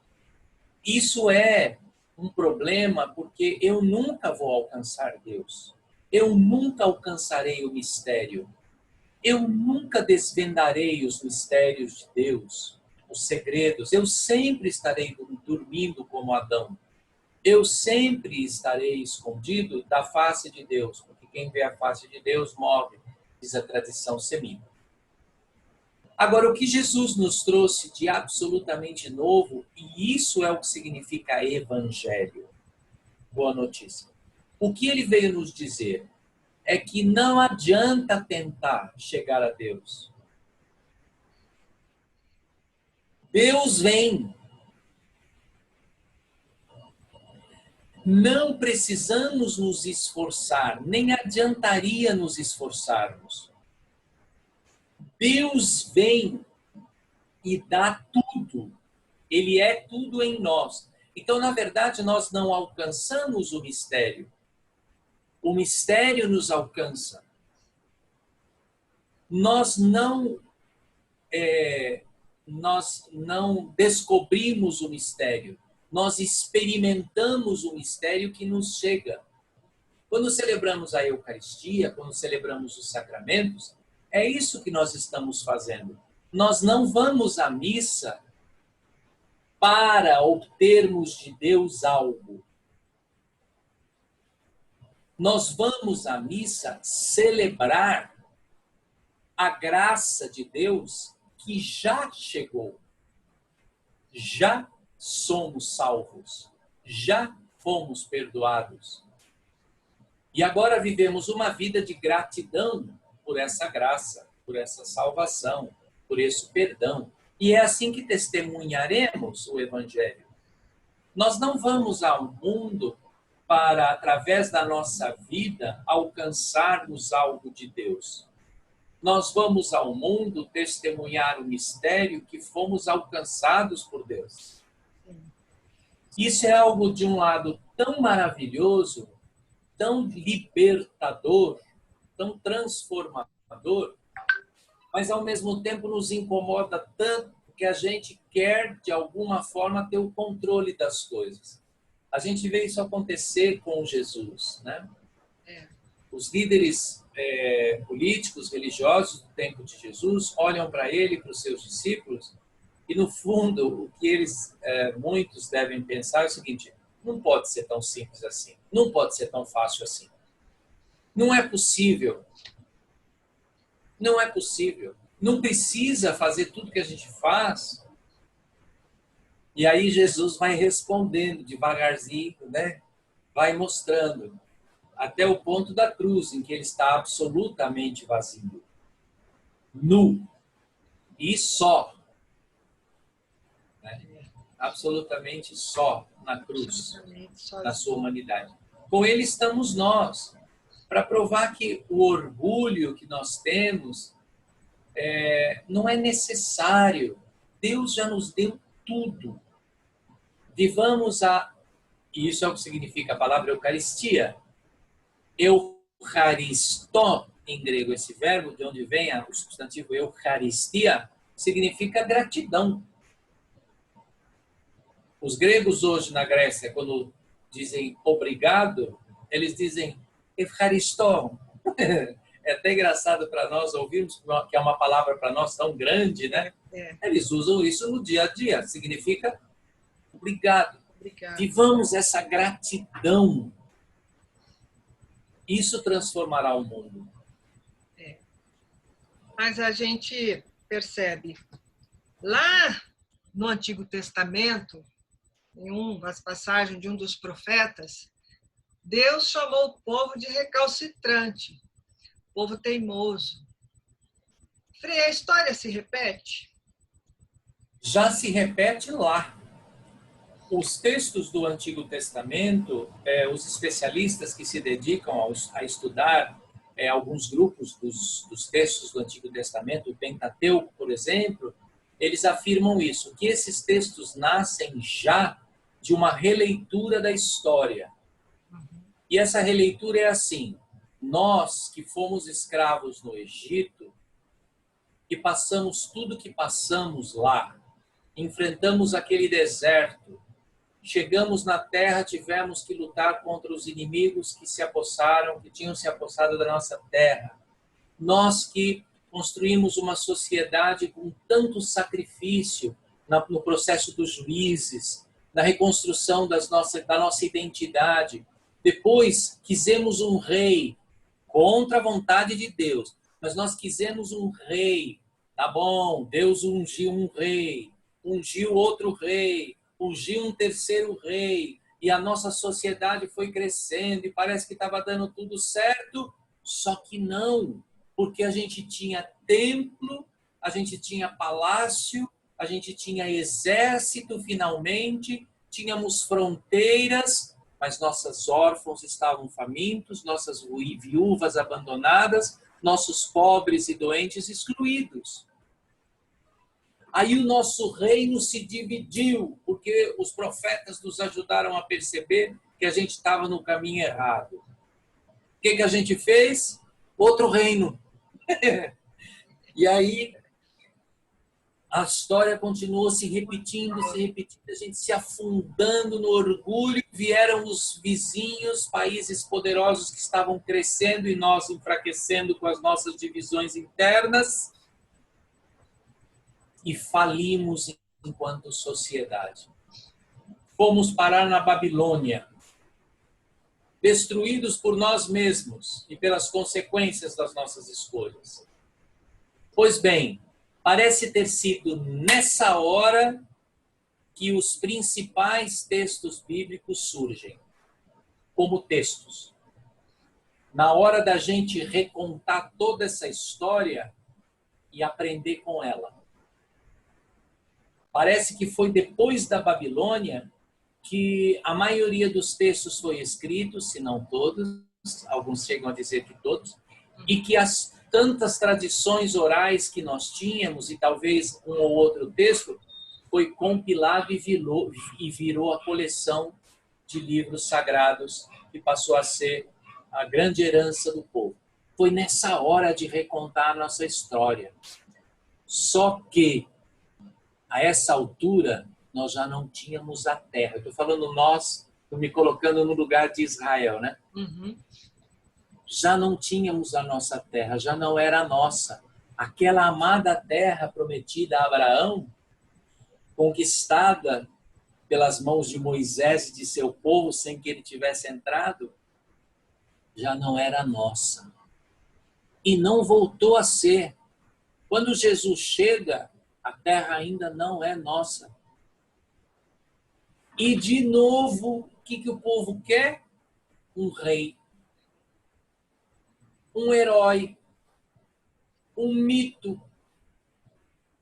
Isso é um problema porque eu nunca vou alcançar Deus. Eu nunca alcançarei o mistério. Eu nunca desvendarei os mistérios de Deus, os segredos. Eu sempre estarei dormindo como Adão. Eu sempre estarei escondido da face de Deus, porque quem vê a face de Deus morre, diz a tradição semita. Agora, o que Jesus nos trouxe de absolutamente novo, e isso é o que significa evangelho, boa notícia. O que ele veio nos dizer é que não adianta tentar chegar a Deus. Deus vem. Não precisamos nos esforçar, nem adiantaria nos esforçarmos. Deus vem e dá tudo. Ele é tudo em nós. Então, na verdade, nós não alcançamos o mistério. O mistério nos alcança. Nós não descobrimos o mistério. Nós experimentamos o mistério que nos chega. Quando celebramos a Eucaristia, quando celebramos os sacramentos, é isso que nós estamos fazendo. Nós não vamos à missa para obtermos de Deus algo. Nós vamos à missa celebrar a graça de Deus que já chegou. Já somos salvos. Já fomos perdoados. E agora vivemos uma vida de gratidão por essa graça, por essa salvação, por esse perdão. E é assim que testemunharemos o Evangelho. Nós não vamos ao mundo para, através da nossa vida, alcançarmos algo de Deus. Nós vamos ao mundo testemunhar o mistério que fomos alcançados por Deus. Isso é algo, de um lado, tão maravilhoso, tão libertador, tão transformador, mas ao mesmo tempo nos incomoda tanto que a gente quer, de alguma forma, ter o controle das coisas. A gente vê isso acontecer com Jesus, né? Os líderes políticos, religiosos do tempo de Jesus olham para ele, para os seus discípulos, e no fundo o que eles, muitos devem pensar é o seguinte: não pode ser tão simples assim, não pode ser tão fácil assim. Não é possível. Não é possível. Não precisa fazer tudo que a gente faz. E aí Jesus vai respondendo devagarzinho, né? Vai mostrando, até o ponto da cruz, em que ele está absolutamente vazio. Nu. E só. Né? Absolutamente só na cruz, na sua humanidade. Com ele estamos nós. para provar que o orgulho que nós temos não é necessário. Deus já nos deu tudo. Vivamos e isso é o que significa a palavra Eucaristia. Eucharistó, em grego, esse verbo, de onde vem o substantivo Eucaristia, significa gratidão. Os gregos hoje na Grécia, quando dizem obrigado, eles dizem Eucharistó. É até engraçado para nós ouvirmos que é uma palavra para nós tão grande, né? Eles usam isso no dia a dia, significa obrigado. Vivamos essa gratidão. Isso transformará o mundo. Mas a gente percebe, lá no Antigo Testamento, em umas passagens de um dos profetas, Deus chamou o povo de recalcitrante, povo teimoso. Frei, a história se repete? Já se repete lá. Os textos do Antigo Testamento, os especialistas que se dedicam a estudar alguns grupos dos textos do Antigo Testamento, o Pentateuco, por exemplo, eles afirmam isso, que esses textos nascem já de uma releitura da história. E essa releitura é assim: nós que fomos escravos no Egito, que passamos tudo que passamos lá, enfrentamos aquele deserto, chegamos na terra, tivemos que lutar contra os inimigos que tinham se apossado da nossa terra. Nós que construímos uma sociedade com tanto sacrifício no processo dos juízes, na reconstrução da nossa identidade. Depois, quisemos um rei contra a vontade de Deus, mas nós quisemos um rei. Tá bom, Deus ungiu um rei, ungiu outro rei, ungiu um terceiro rei, e a nossa sociedade foi crescendo, e parece que estava dando tudo certo, só que não, porque a gente tinha templo, a gente tinha palácio, a gente tinha exército finalmente, tínhamos fronteiras, mas nossos órfãos estavam famintos, nossas viúvas abandonadas, nossos pobres e doentes excluídos. Aí o nosso reino se dividiu, porque os profetas nos ajudaram a perceber que a gente estava no caminho errado. O que a gente fez? Outro reino. E aí a história continuou se repetindo, a gente se afundando no orgulho. Vieram os vizinhos, países poderosos que estavam crescendo e nós enfraquecendo com as nossas divisões internas. E falimos enquanto sociedade. Fomos parar na Babilônia, destruídos por nós mesmos e pelas consequências das nossas escolhas. Pois bem, parece ter sido nessa hora que os principais textos bíblicos surgem, como textos. Na hora da gente recontar toda essa história e aprender com ela. Parece que foi depois da Babilônia que a maioria dos textos foi escrito, se não todos, alguns chegam a dizer que todos, e que as tantas tradições orais que nós tínhamos, e talvez um ou outro texto, foi compilado e virou a coleção de livros sagrados que passou a ser a grande herança do povo. Foi nessa hora de recontar a nossa história. Só que a essa altura, nós já não tínhamos a terra. Estou falando nós, estou me colocando no lugar de Israel, né? Uhum. Já não tínhamos a nossa terra, já não era nossa. Aquela amada terra prometida a Abraão, conquistada pelas mãos de Moisés e de seu povo, sem que ele tivesse entrado, já não era nossa. E não voltou a ser. Quando Jesus chega, a terra ainda não é nossa. E, de novo, o que o povo quer? Um rei. Um herói. Um mito.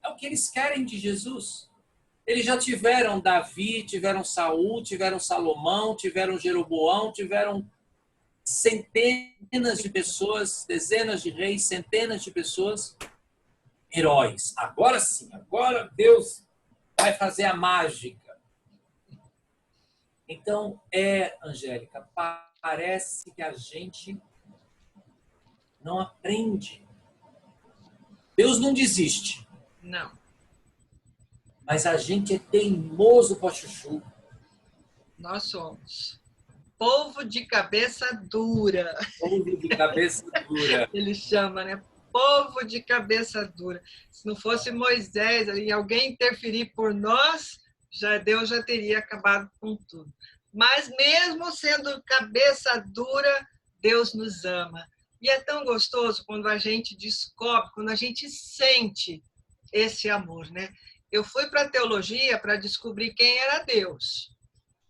É o que eles querem de Jesus. Eles já tiveram Davi, tiveram Saul, tiveram Salomão, tiveram Jeroboão, tiveram centenas de pessoas, dezenas de reis, centenas de pessoas, heróis. Agora sim, agora Deus vai fazer a mágica. Então, Angélica, parece que a gente não aprende. Deus não desiste. Não. Mas a gente é teimoso para chuchu. Nós somos. Povo de cabeça dura. Povo de cabeça dura. Ele chama, né? Povo de cabeça dura. Se não fosse Moisés, ali, alguém interferir por nós, Deus já teria acabado com tudo. Mas mesmo sendo cabeça dura, Deus nos ama. E é tão gostoso quando a gente descobre, quando a gente sente esse amor, né? Eu fui para a teologia para descobrir quem era Deus.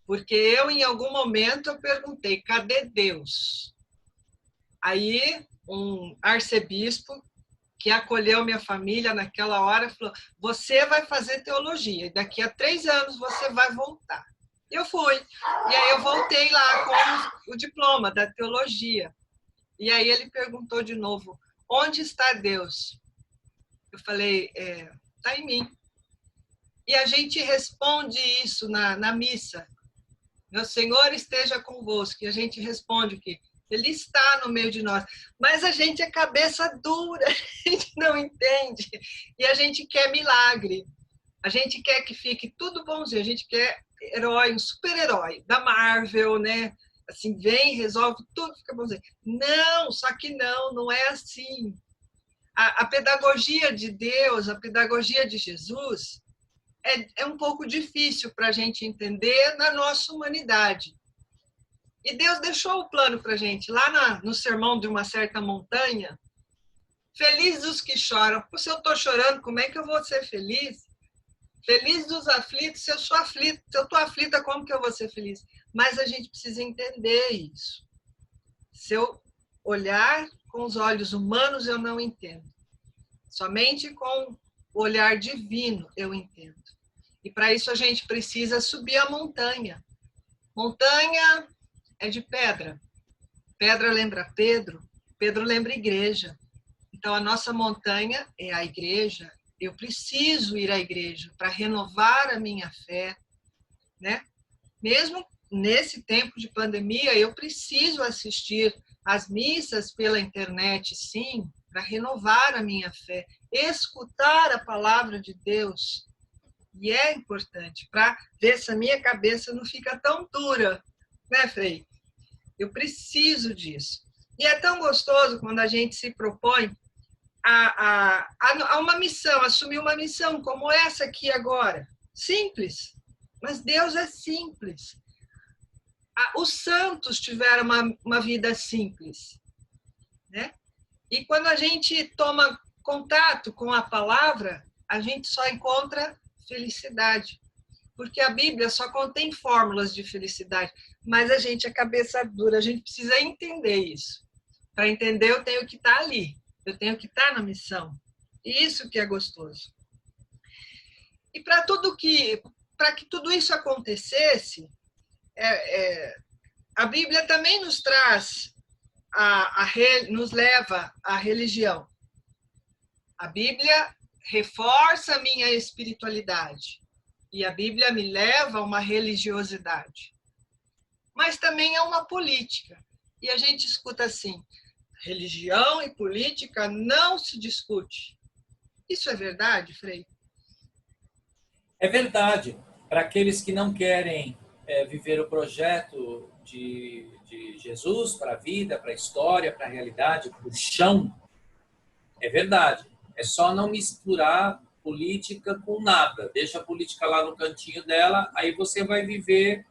Porque eu, em algum momento, eu perguntei, cadê Deus? Aí, um arcebispo que acolheu minha família naquela hora falou, você vai fazer teologia, e daqui a 3 anos você vai voltar. Eu fui. E aí eu voltei lá com o diploma da teologia. E aí ele perguntou de novo, onde está Deus? Eu falei, está em mim. E a gente responde isso na missa. Meu Senhor esteja convosco. E a gente responde que Ele está no meio de nós. Mas a gente é cabeça dura, a gente não entende. E a gente quer milagre. A gente quer que fique tudo bonzinho. A gente quer herói, um super-herói da Marvel, né? Assim, vem, resolve tudo, fica bonzinho. Não, só que não é assim. A pedagogia de Deus, a pedagogia de Jesus, é um pouco difícil para a gente entender na nossa humanidade. E Deus deixou o plano para a gente, lá no sermão de uma certa montanha, felizes os que choram. Se eu estou chorando, como é que eu vou ser feliz? Feliz dos aflitos, se eu sou aflita, se eu estou aflita, como que eu vou ser feliz? Mas a gente precisa entender isso. Se eu olhar com os olhos humanos, eu não entendo. Somente com o olhar divino eu entendo. E para isso a gente precisa subir a montanha. Montanha é de pedra. Pedra lembra Pedro, Pedro lembra igreja. Então a nossa montanha é a igreja. Eu preciso ir à igreja para renovar a minha fé, né? Mesmo nesse tempo de pandemia, eu preciso assistir às missas pela internet, sim, para renovar a minha fé, escutar a palavra de Deus. E é importante para ver se a minha cabeça não fica tão dura, né, Frei? Eu preciso disso. E é tão gostoso quando a gente se propõe a uma missão, assumir uma missão como essa aqui agora. Simples, mas Deus é simples. Os santos tiveram uma vida simples, né? E quando a gente toma contato com a palavra, a gente só encontra felicidade. Porque a Bíblia só contém fórmulas de felicidade, mas a gente é cabeça dura, a gente precisa entender isso. Para entender, eu tenho que estar ali, eu tenho que estar na missão. E isso que é gostoso. E para que tudo isso acontecesse, a Bíblia também nos traz, nos leva à religião. A Bíblia reforça a minha espiritualidade. E a Bíblia me leva a uma religiosidade. Mas também é uma política. E a gente escuta assim, religião e política não se discute. Isso é verdade, Frei? É verdade. Para aqueles que não querem viver o projeto de Jesus para a vida, para a história, para a realidade, para o chão, é verdade. É só não misturar política com nada. Deixa a política lá no cantinho dela, aí você vai viver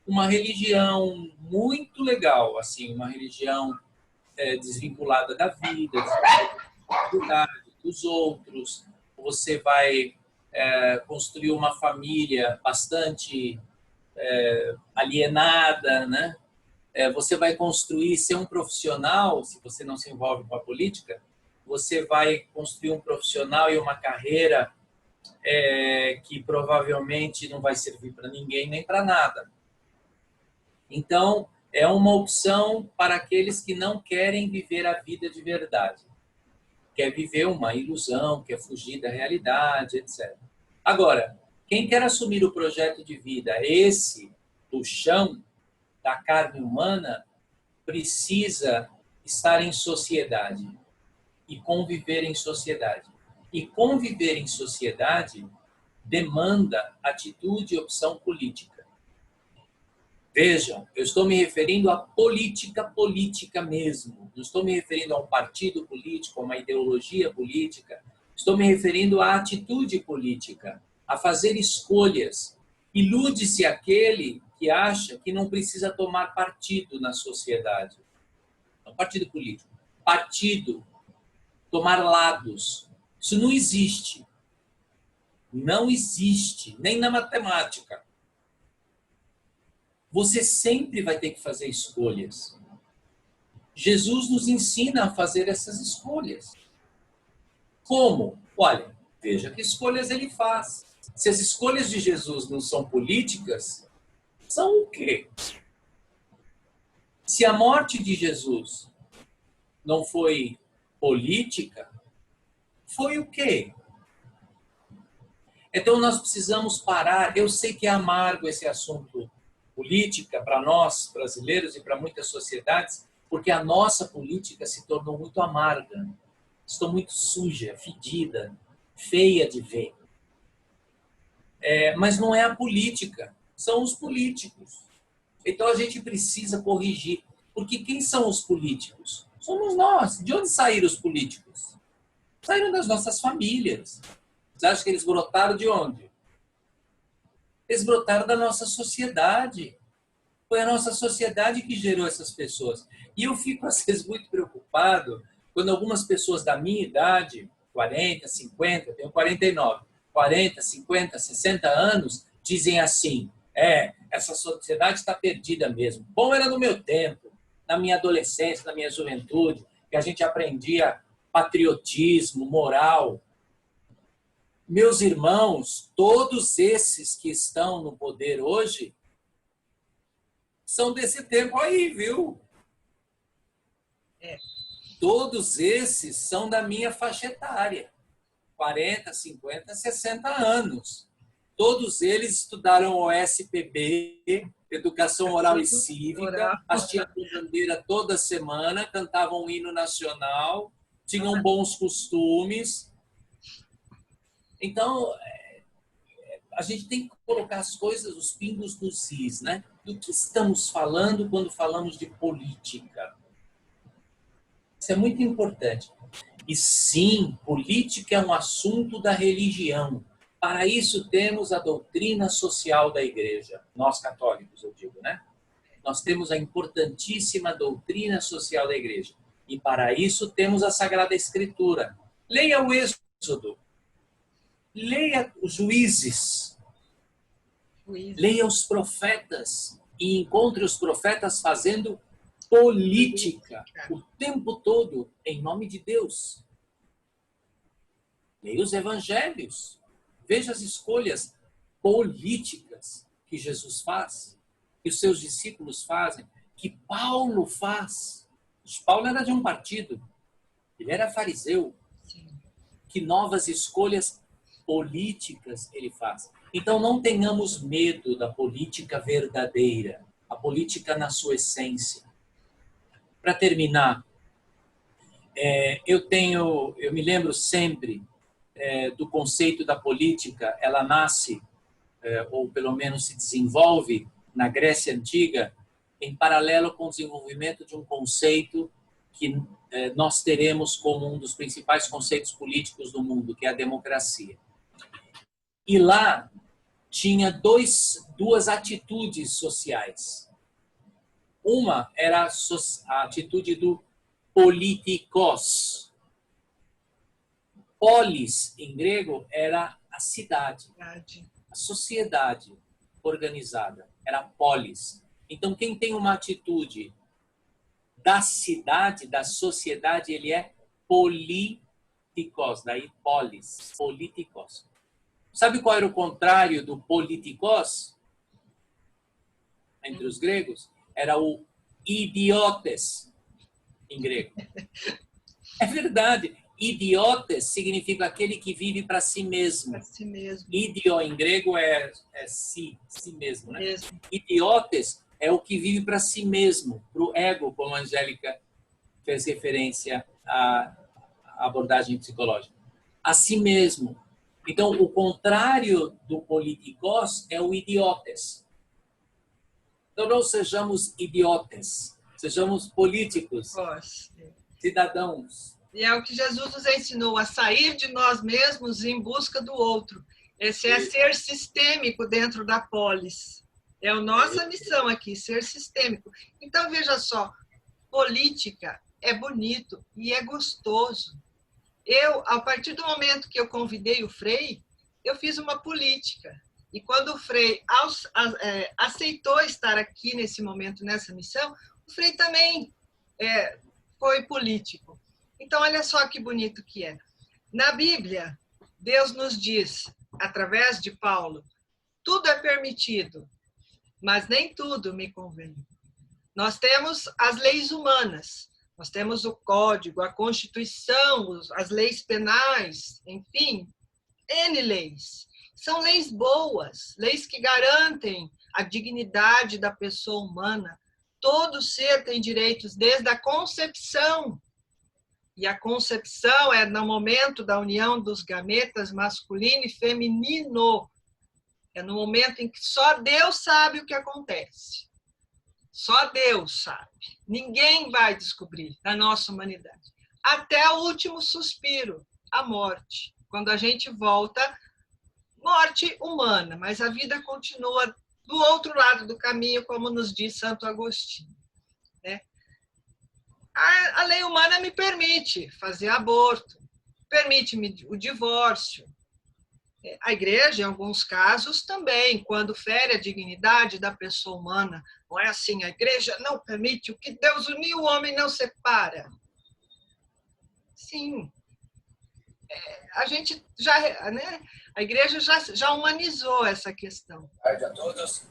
uma religião muito legal, assim, uma religião desvinculada da vida, dos outros. Você vai construir uma família bastante alienada, né? Você vai construir, ser um profissional, se você não se envolve com a política, você vai construir um profissional e uma carreira que provavelmente não vai servir para ninguém nem para nada. Então, É uma opção para aqueles que não querem viver a vida de verdade. Quer viver uma ilusão, quer fugir da realidade, etc. Agora, quem quer assumir o projeto de vida, esse do chão, da carne humana, precisa estar em sociedade e conviver em sociedade. E conviver em sociedade demanda atitude e opção política. Vejam, eu estou me referindo à política mesmo. Não estou me referindo a um partido político, a uma ideologia política. Estou me referindo à atitude política, a fazer escolhas. Ilude-se aquele que acha que não precisa tomar partido na sociedade. Não, partido político. Partido, tomar lados. Isso não existe. Não existe, nem na matemática. Você sempre vai ter que fazer escolhas. Jesus nos ensina a fazer essas escolhas. Como? Olha, veja que escolhas ele faz. Se as escolhas de Jesus não são políticas, são o quê? Se a morte de Jesus não foi política, foi o quê? Então nós precisamos parar. Eu sei que é amargo esse assunto política para nós, brasileiros, e para muitas sociedades, porque a nossa política se tornou muito amarga, estou muito suja, fedida, feia de ver. Mas não é a política, são os políticos. Então a gente precisa corrigir, porque quem são os políticos? Somos nós. De onde saíram os políticos? Saíram das nossas famílias. Você acha que eles brotaram de onde? Eles brotaram da nossa sociedade. Foi a nossa sociedade que gerou essas pessoas. E eu fico, às vezes, muito preocupado quando algumas pessoas da minha idade, 40, 50, eu tenho 49, 40, 50, 60 anos, dizem assim, essa sociedade está perdida mesmo. Bom era no meu tempo, na minha adolescência, na minha juventude, que a gente aprendia patriotismo, moral. Meus irmãos, todos esses que estão no poder hoje, são desse tempo aí, viu? Todos esses são da minha faixa etária. 40, 50, 60 anos. Todos eles estudaram OSPB, Educação Oral e Cívica, hastiam bandeira toda semana, cantavam o hino nacional, tinham bons costumes. Então, a gente tem que colocar as coisas, os pingos nos is, né? Do que estamos falando quando falamos de política? Isso é muito importante. E sim, política é um assunto da religião. Para isso temos a doutrina social da Igreja. Nós católicos, eu digo, né? Nós temos a importantíssima doutrina social da Igreja. E para isso temos a Sagrada Escritura. Leia o Êxodo. Leia os Juízes. Leia os profetas e encontre os profetas fazendo política o tempo todo em nome de Deus. Leia os evangelhos. Veja as escolhas políticas que Jesus faz, que os seus discípulos fazem, que Paulo faz. Paulo era de um partido, ele era fariseu. Que novas escolhas políticas ele faz. Então, não tenhamos medo da política verdadeira, a política na sua essência. Para terminar, eu me lembro sempre do conceito da política. Ela nasce, ou pelo menos se desenvolve, na Grécia Antiga, em paralelo com o desenvolvimento de um conceito que nós teremos como um dos principais conceitos políticos do mundo, que é a democracia. E lá tinha duas atitudes sociais. Uma era a atitude do politikos. Polis, em grego, era a cidade, a sociedade organizada. Era polis. Então, quem tem uma atitude da cidade, da sociedade, ele é politikos, daí polis, politikos. Sabe qual era o contrário do politikos? Entre os gregos? Era o idiotes em grego. É verdade. Idiotes significa aquele que vive para si mesmo. Para si mesmo. Idio em grego é si mesmo, né? Mesmo. Idiotes é o que vive para si mesmo, para o ego, como a Angélica fez referência à abordagem psicológica. A si mesmo. Então, o contrário do politikos é o idiotes. Então, não sejamos idiotas, sejamos políticos, cidadãos. E é o que Jesus nos ensinou, a sair de nós mesmos em busca do outro. Esse é ser sistêmico dentro da polis. É a nossa missão aqui, ser sistêmico. Então, veja só, política é bonito e é gostoso. Eu, a partir do momento que eu convidei o Frei, eu fiz uma política. E quando o Frei aceitou estar aqui nesse momento, nessa missão, o Frei também foi político. Então, olha só que bonito que é. Na Bíblia, Deus nos diz, através de Paulo, tudo é permitido, mas nem tudo me convém. Nós temos as leis humanas, nós temos o Código, a Constituição, as leis penais, enfim, N leis. São leis boas, leis que garantem a dignidade da pessoa humana. Todo ser tem direitos desde a concepção. E a concepção é no momento da união dos gametas masculino e feminino. É no momento em que só Deus sabe o que acontece. Só Deus sabe. Ninguém vai descobrir na nossa humanidade. Até o último suspiro, a morte. Quando a gente volta, morte humana, mas a vida continua do outro lado do caminho, como nos diz Santo Agostinho. Né? A lei humana me permite fazer aborto, permite-me o divórcio. A igreja, em alguns casos, também, quando fere a dignidade da pessoa humana. Não é assim, a igreja não permite, o que Deus uniu, o homem não separa. Sim. A gente já, né? A igreja já humanizou essa questão. A todos.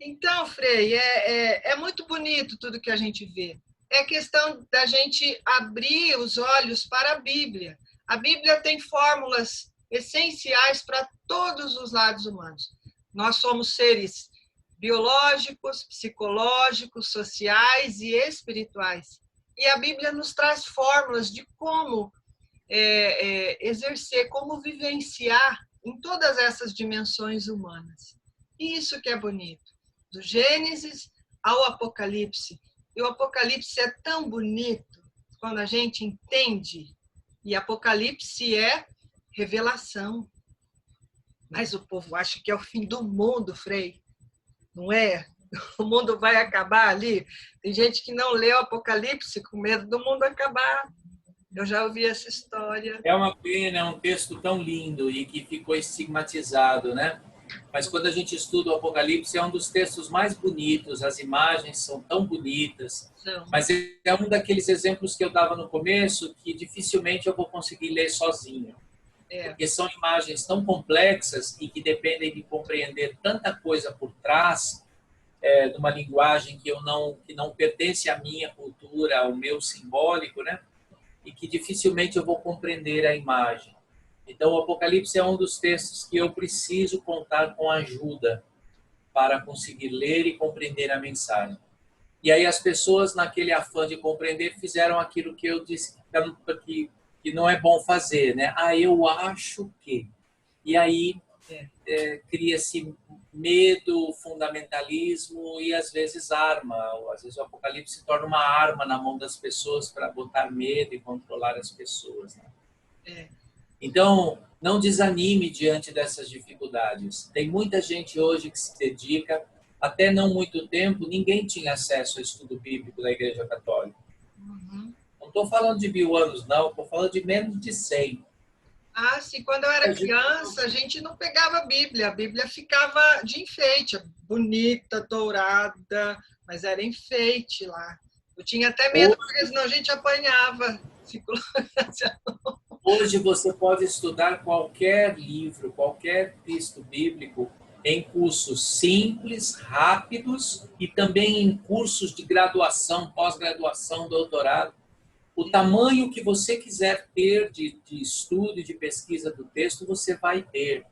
Então, Frei, é muito bonito tudo que a gente vê. É questão da gente abrir os olhos para a Bíblia. A Bíblia tem fórmulas essenciais para todos os lados humanos. Nós somos seres biológicos, psicológicos, sociais e espirituais. E a Bíblia nos traz fórmulas de como exercer, como vivenciar em todas essas dimensões humanas. Isso que é bonito. Do Gênesis ao Apocalipse. E o Apocalipse é tão bonito quando a gente entende. E Apocalipse é revelação. Mas o povo acha que é o fim do mundo, Frei. Não é? O mundo vai acabar ali. Tem gente que não lê o Apocalipse com medo do mundo acabar. Eu já ouvi essa história. É uma pena, é um texto tão lindo e que ficou estigmatizado, né? Mas quando a gente estuda o Apocalipse, é um dos textos mais bonitos, as imagens são tão bonitas. Mas é um daqueles exemplos que eu dava no começo que dificilmente eu vou conseguir ler sozinho. Porque são imagens tão complexas e que dependem de compreender tanta coisa por trás, de uma linguagem que não pertence à minha cultura, ao meu simbólico, né? E que dificilmente eu vou compreender a imagem. Então, o Apocalipse é um dos textos que eu preciso contar com ajuda para conseguir ler e compreender a mensagem. E aí as pessoas, naquele afã de compreender, fizeram aquilo que eu disse que não é bom fazer, né? Eu acho que... E aí cria-se medo, fundamentalismo e, às vezes, arma. Às vezes o Apocalipse se torna uma arma na mão das pessoas para botar medo e controlar as pessoas, né? Então, não desanime diante dessas dificuldades. Tem muita gente hoje que se dedica, até não muito tempo, ninguém tinha acesso ao estudo bíblico da Igreja Católica. Uhum. Não estou falando de 1000 anos, não, estou falando de menos de 100. Sim, quando eu era criança, a gente não pegava a Bíblia ficava de enfeite, bonita, dourada, mas era enfeite lá. Eu tinha até medo, porque senão a gente apanhava. Hoje você pode estudar qualquer livro, qualquer texto bíblico em cursos simples, rápidos e também em cursos de graduação, pós-graduação, doutorado. O tamanho que você quiser ter de estudo e de pesquisa do texto, você vai ter.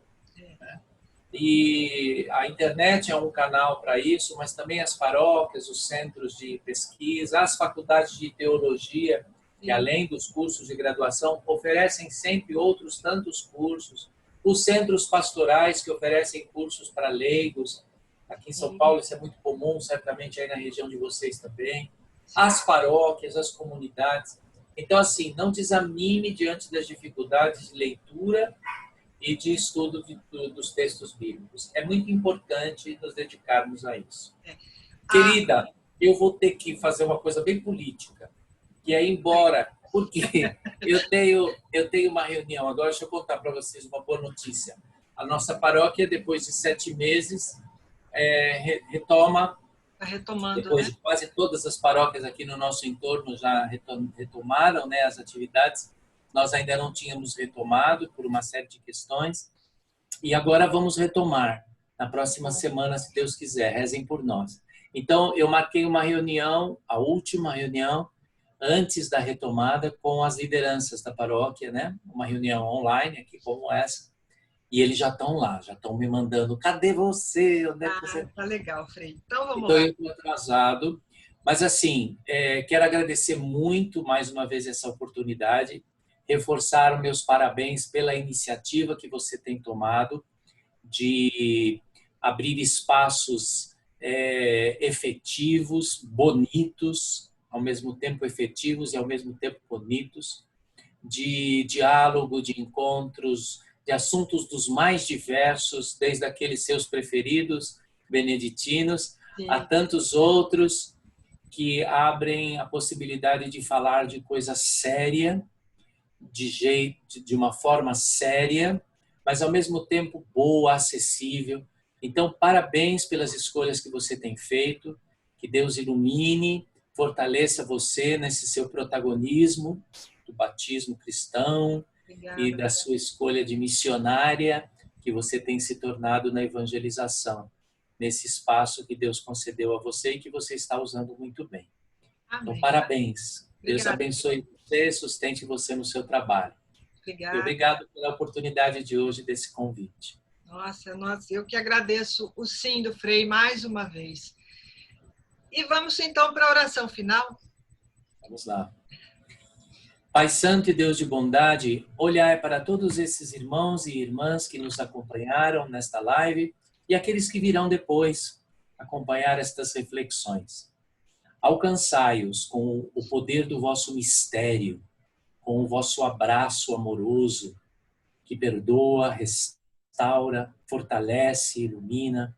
E a internet é um canal para isso, mas também as paróquias, os centros de pesquisa, as faculdades de teologia, que além dos cursos de graduação, oferecem sempre outros tantos cursos. Os centros pastorais que oferecem cursos para leigos. Aqui em São Paulo isso é muito comum, certamente aí na região de vocês também. As paróquias, as comunidades. Então, assim, não desanime diante das dificuldades de leitura e de estudo dos textos bíblicos. É muito importante nos dedicarmos a isso. Querida, eu vou ter que fazer uma coisa bem política, que é ir embora, porque eu tenho uma reunião. Agora, deixa eu contar para vocês uma boa notícia. A nossa paróquia, depois de 7 meses, retoma. Está retomando, depois de quase todas as paróquias aqui no nosso entorno já retomaram, né, as atividades. Nós ainda não tínhamos retomado por uma série de questões. E agora vamos retomar na próxima semana, se Deus quiser. Rezem por nós. Então, eu marquei uma reunião, a última reunião, antes da retomada, com as lideranças da paróquia, né? Uma reunião online, aqui como essa. E eles já estão lá, já estão me mandando. Cadê você? Onde é que você... Tá legal, Frei. Então, vamos lá. lá. Eu estou atrasado. Mas, assim, quero agradecer muito, mais uma vez, essa oportunidade. Reforçar meus parabéns pela iniciativa que você tem tomado de abrir espaços efetivos, bonitos, ao mesmo tempo efetivos e ao mesmo tempo bonitos, de diálogo, de encontros, de assuntos dos mais diversos, desde aqueles seus preferidos, beneditinos, a tantos outros que abrem a possibilidade de falar de coisa séria, de uma forma séria, mas ao mesmo tempo boa, acessível. Então, parabéns pelas escolhas que você tem feito, que Deus ilumine, fortaleça você nesse seu protagonismo do batismo cristão. Obrigada. E da sua escolha de missionária que você tem se tornado na evangelização, nesse espaço que Deus concedeu a você e que você está usando muito bem. Amém. Então, parabéns. Deus abençoe você, sustente você no seu trabalho. Obrigada. Obrigado pela oportunidade de hoje, desse convite. Nossa, eu que agradeço o sim do Frei mais uma vez. E vamos então para a oração final. Vamos lá. Pai Santo e Deus de bondade, olhai para todos esses irmãos e irmãs que nos acompanharam nesta live e aqueles que virão depois acompanhar estas reflexões. Alcançai-os com o poder do vosso mistério, com o vosso abraço amoroso, que perdoa, restaura, fortalece, ilumina.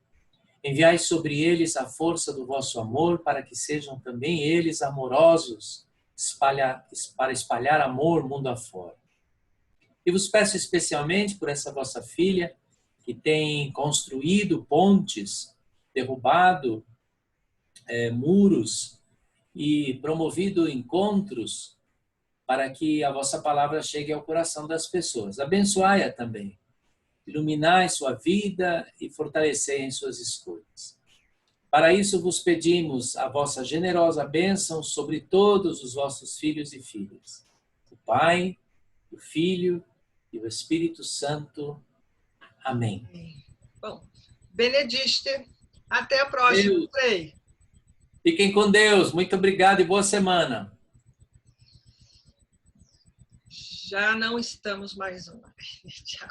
Enviai sobre eles a força do vosso amor, para que sejam também eles amorosos, para espalhar amor mundo afora. E vos peço especialmente por essa vossa filha, que tem construído pontes, derrubado muros e promovido encontros para que a vossa palavra chegue ao coração das pessoas. Abençoai-a também. Iluminai sua vida e fortalecei em suas escolhas. Para isso vos pedimos a vossa generosa bênção sobre todos os vossos filhos e filhas. O Pai, o Filho e o Espírito Santo. Amém. Bom, Benedicite, até a próxima. Fiquem com Deus. Muito obrigado e boa semana. Já não estamos mais uma. Tchau.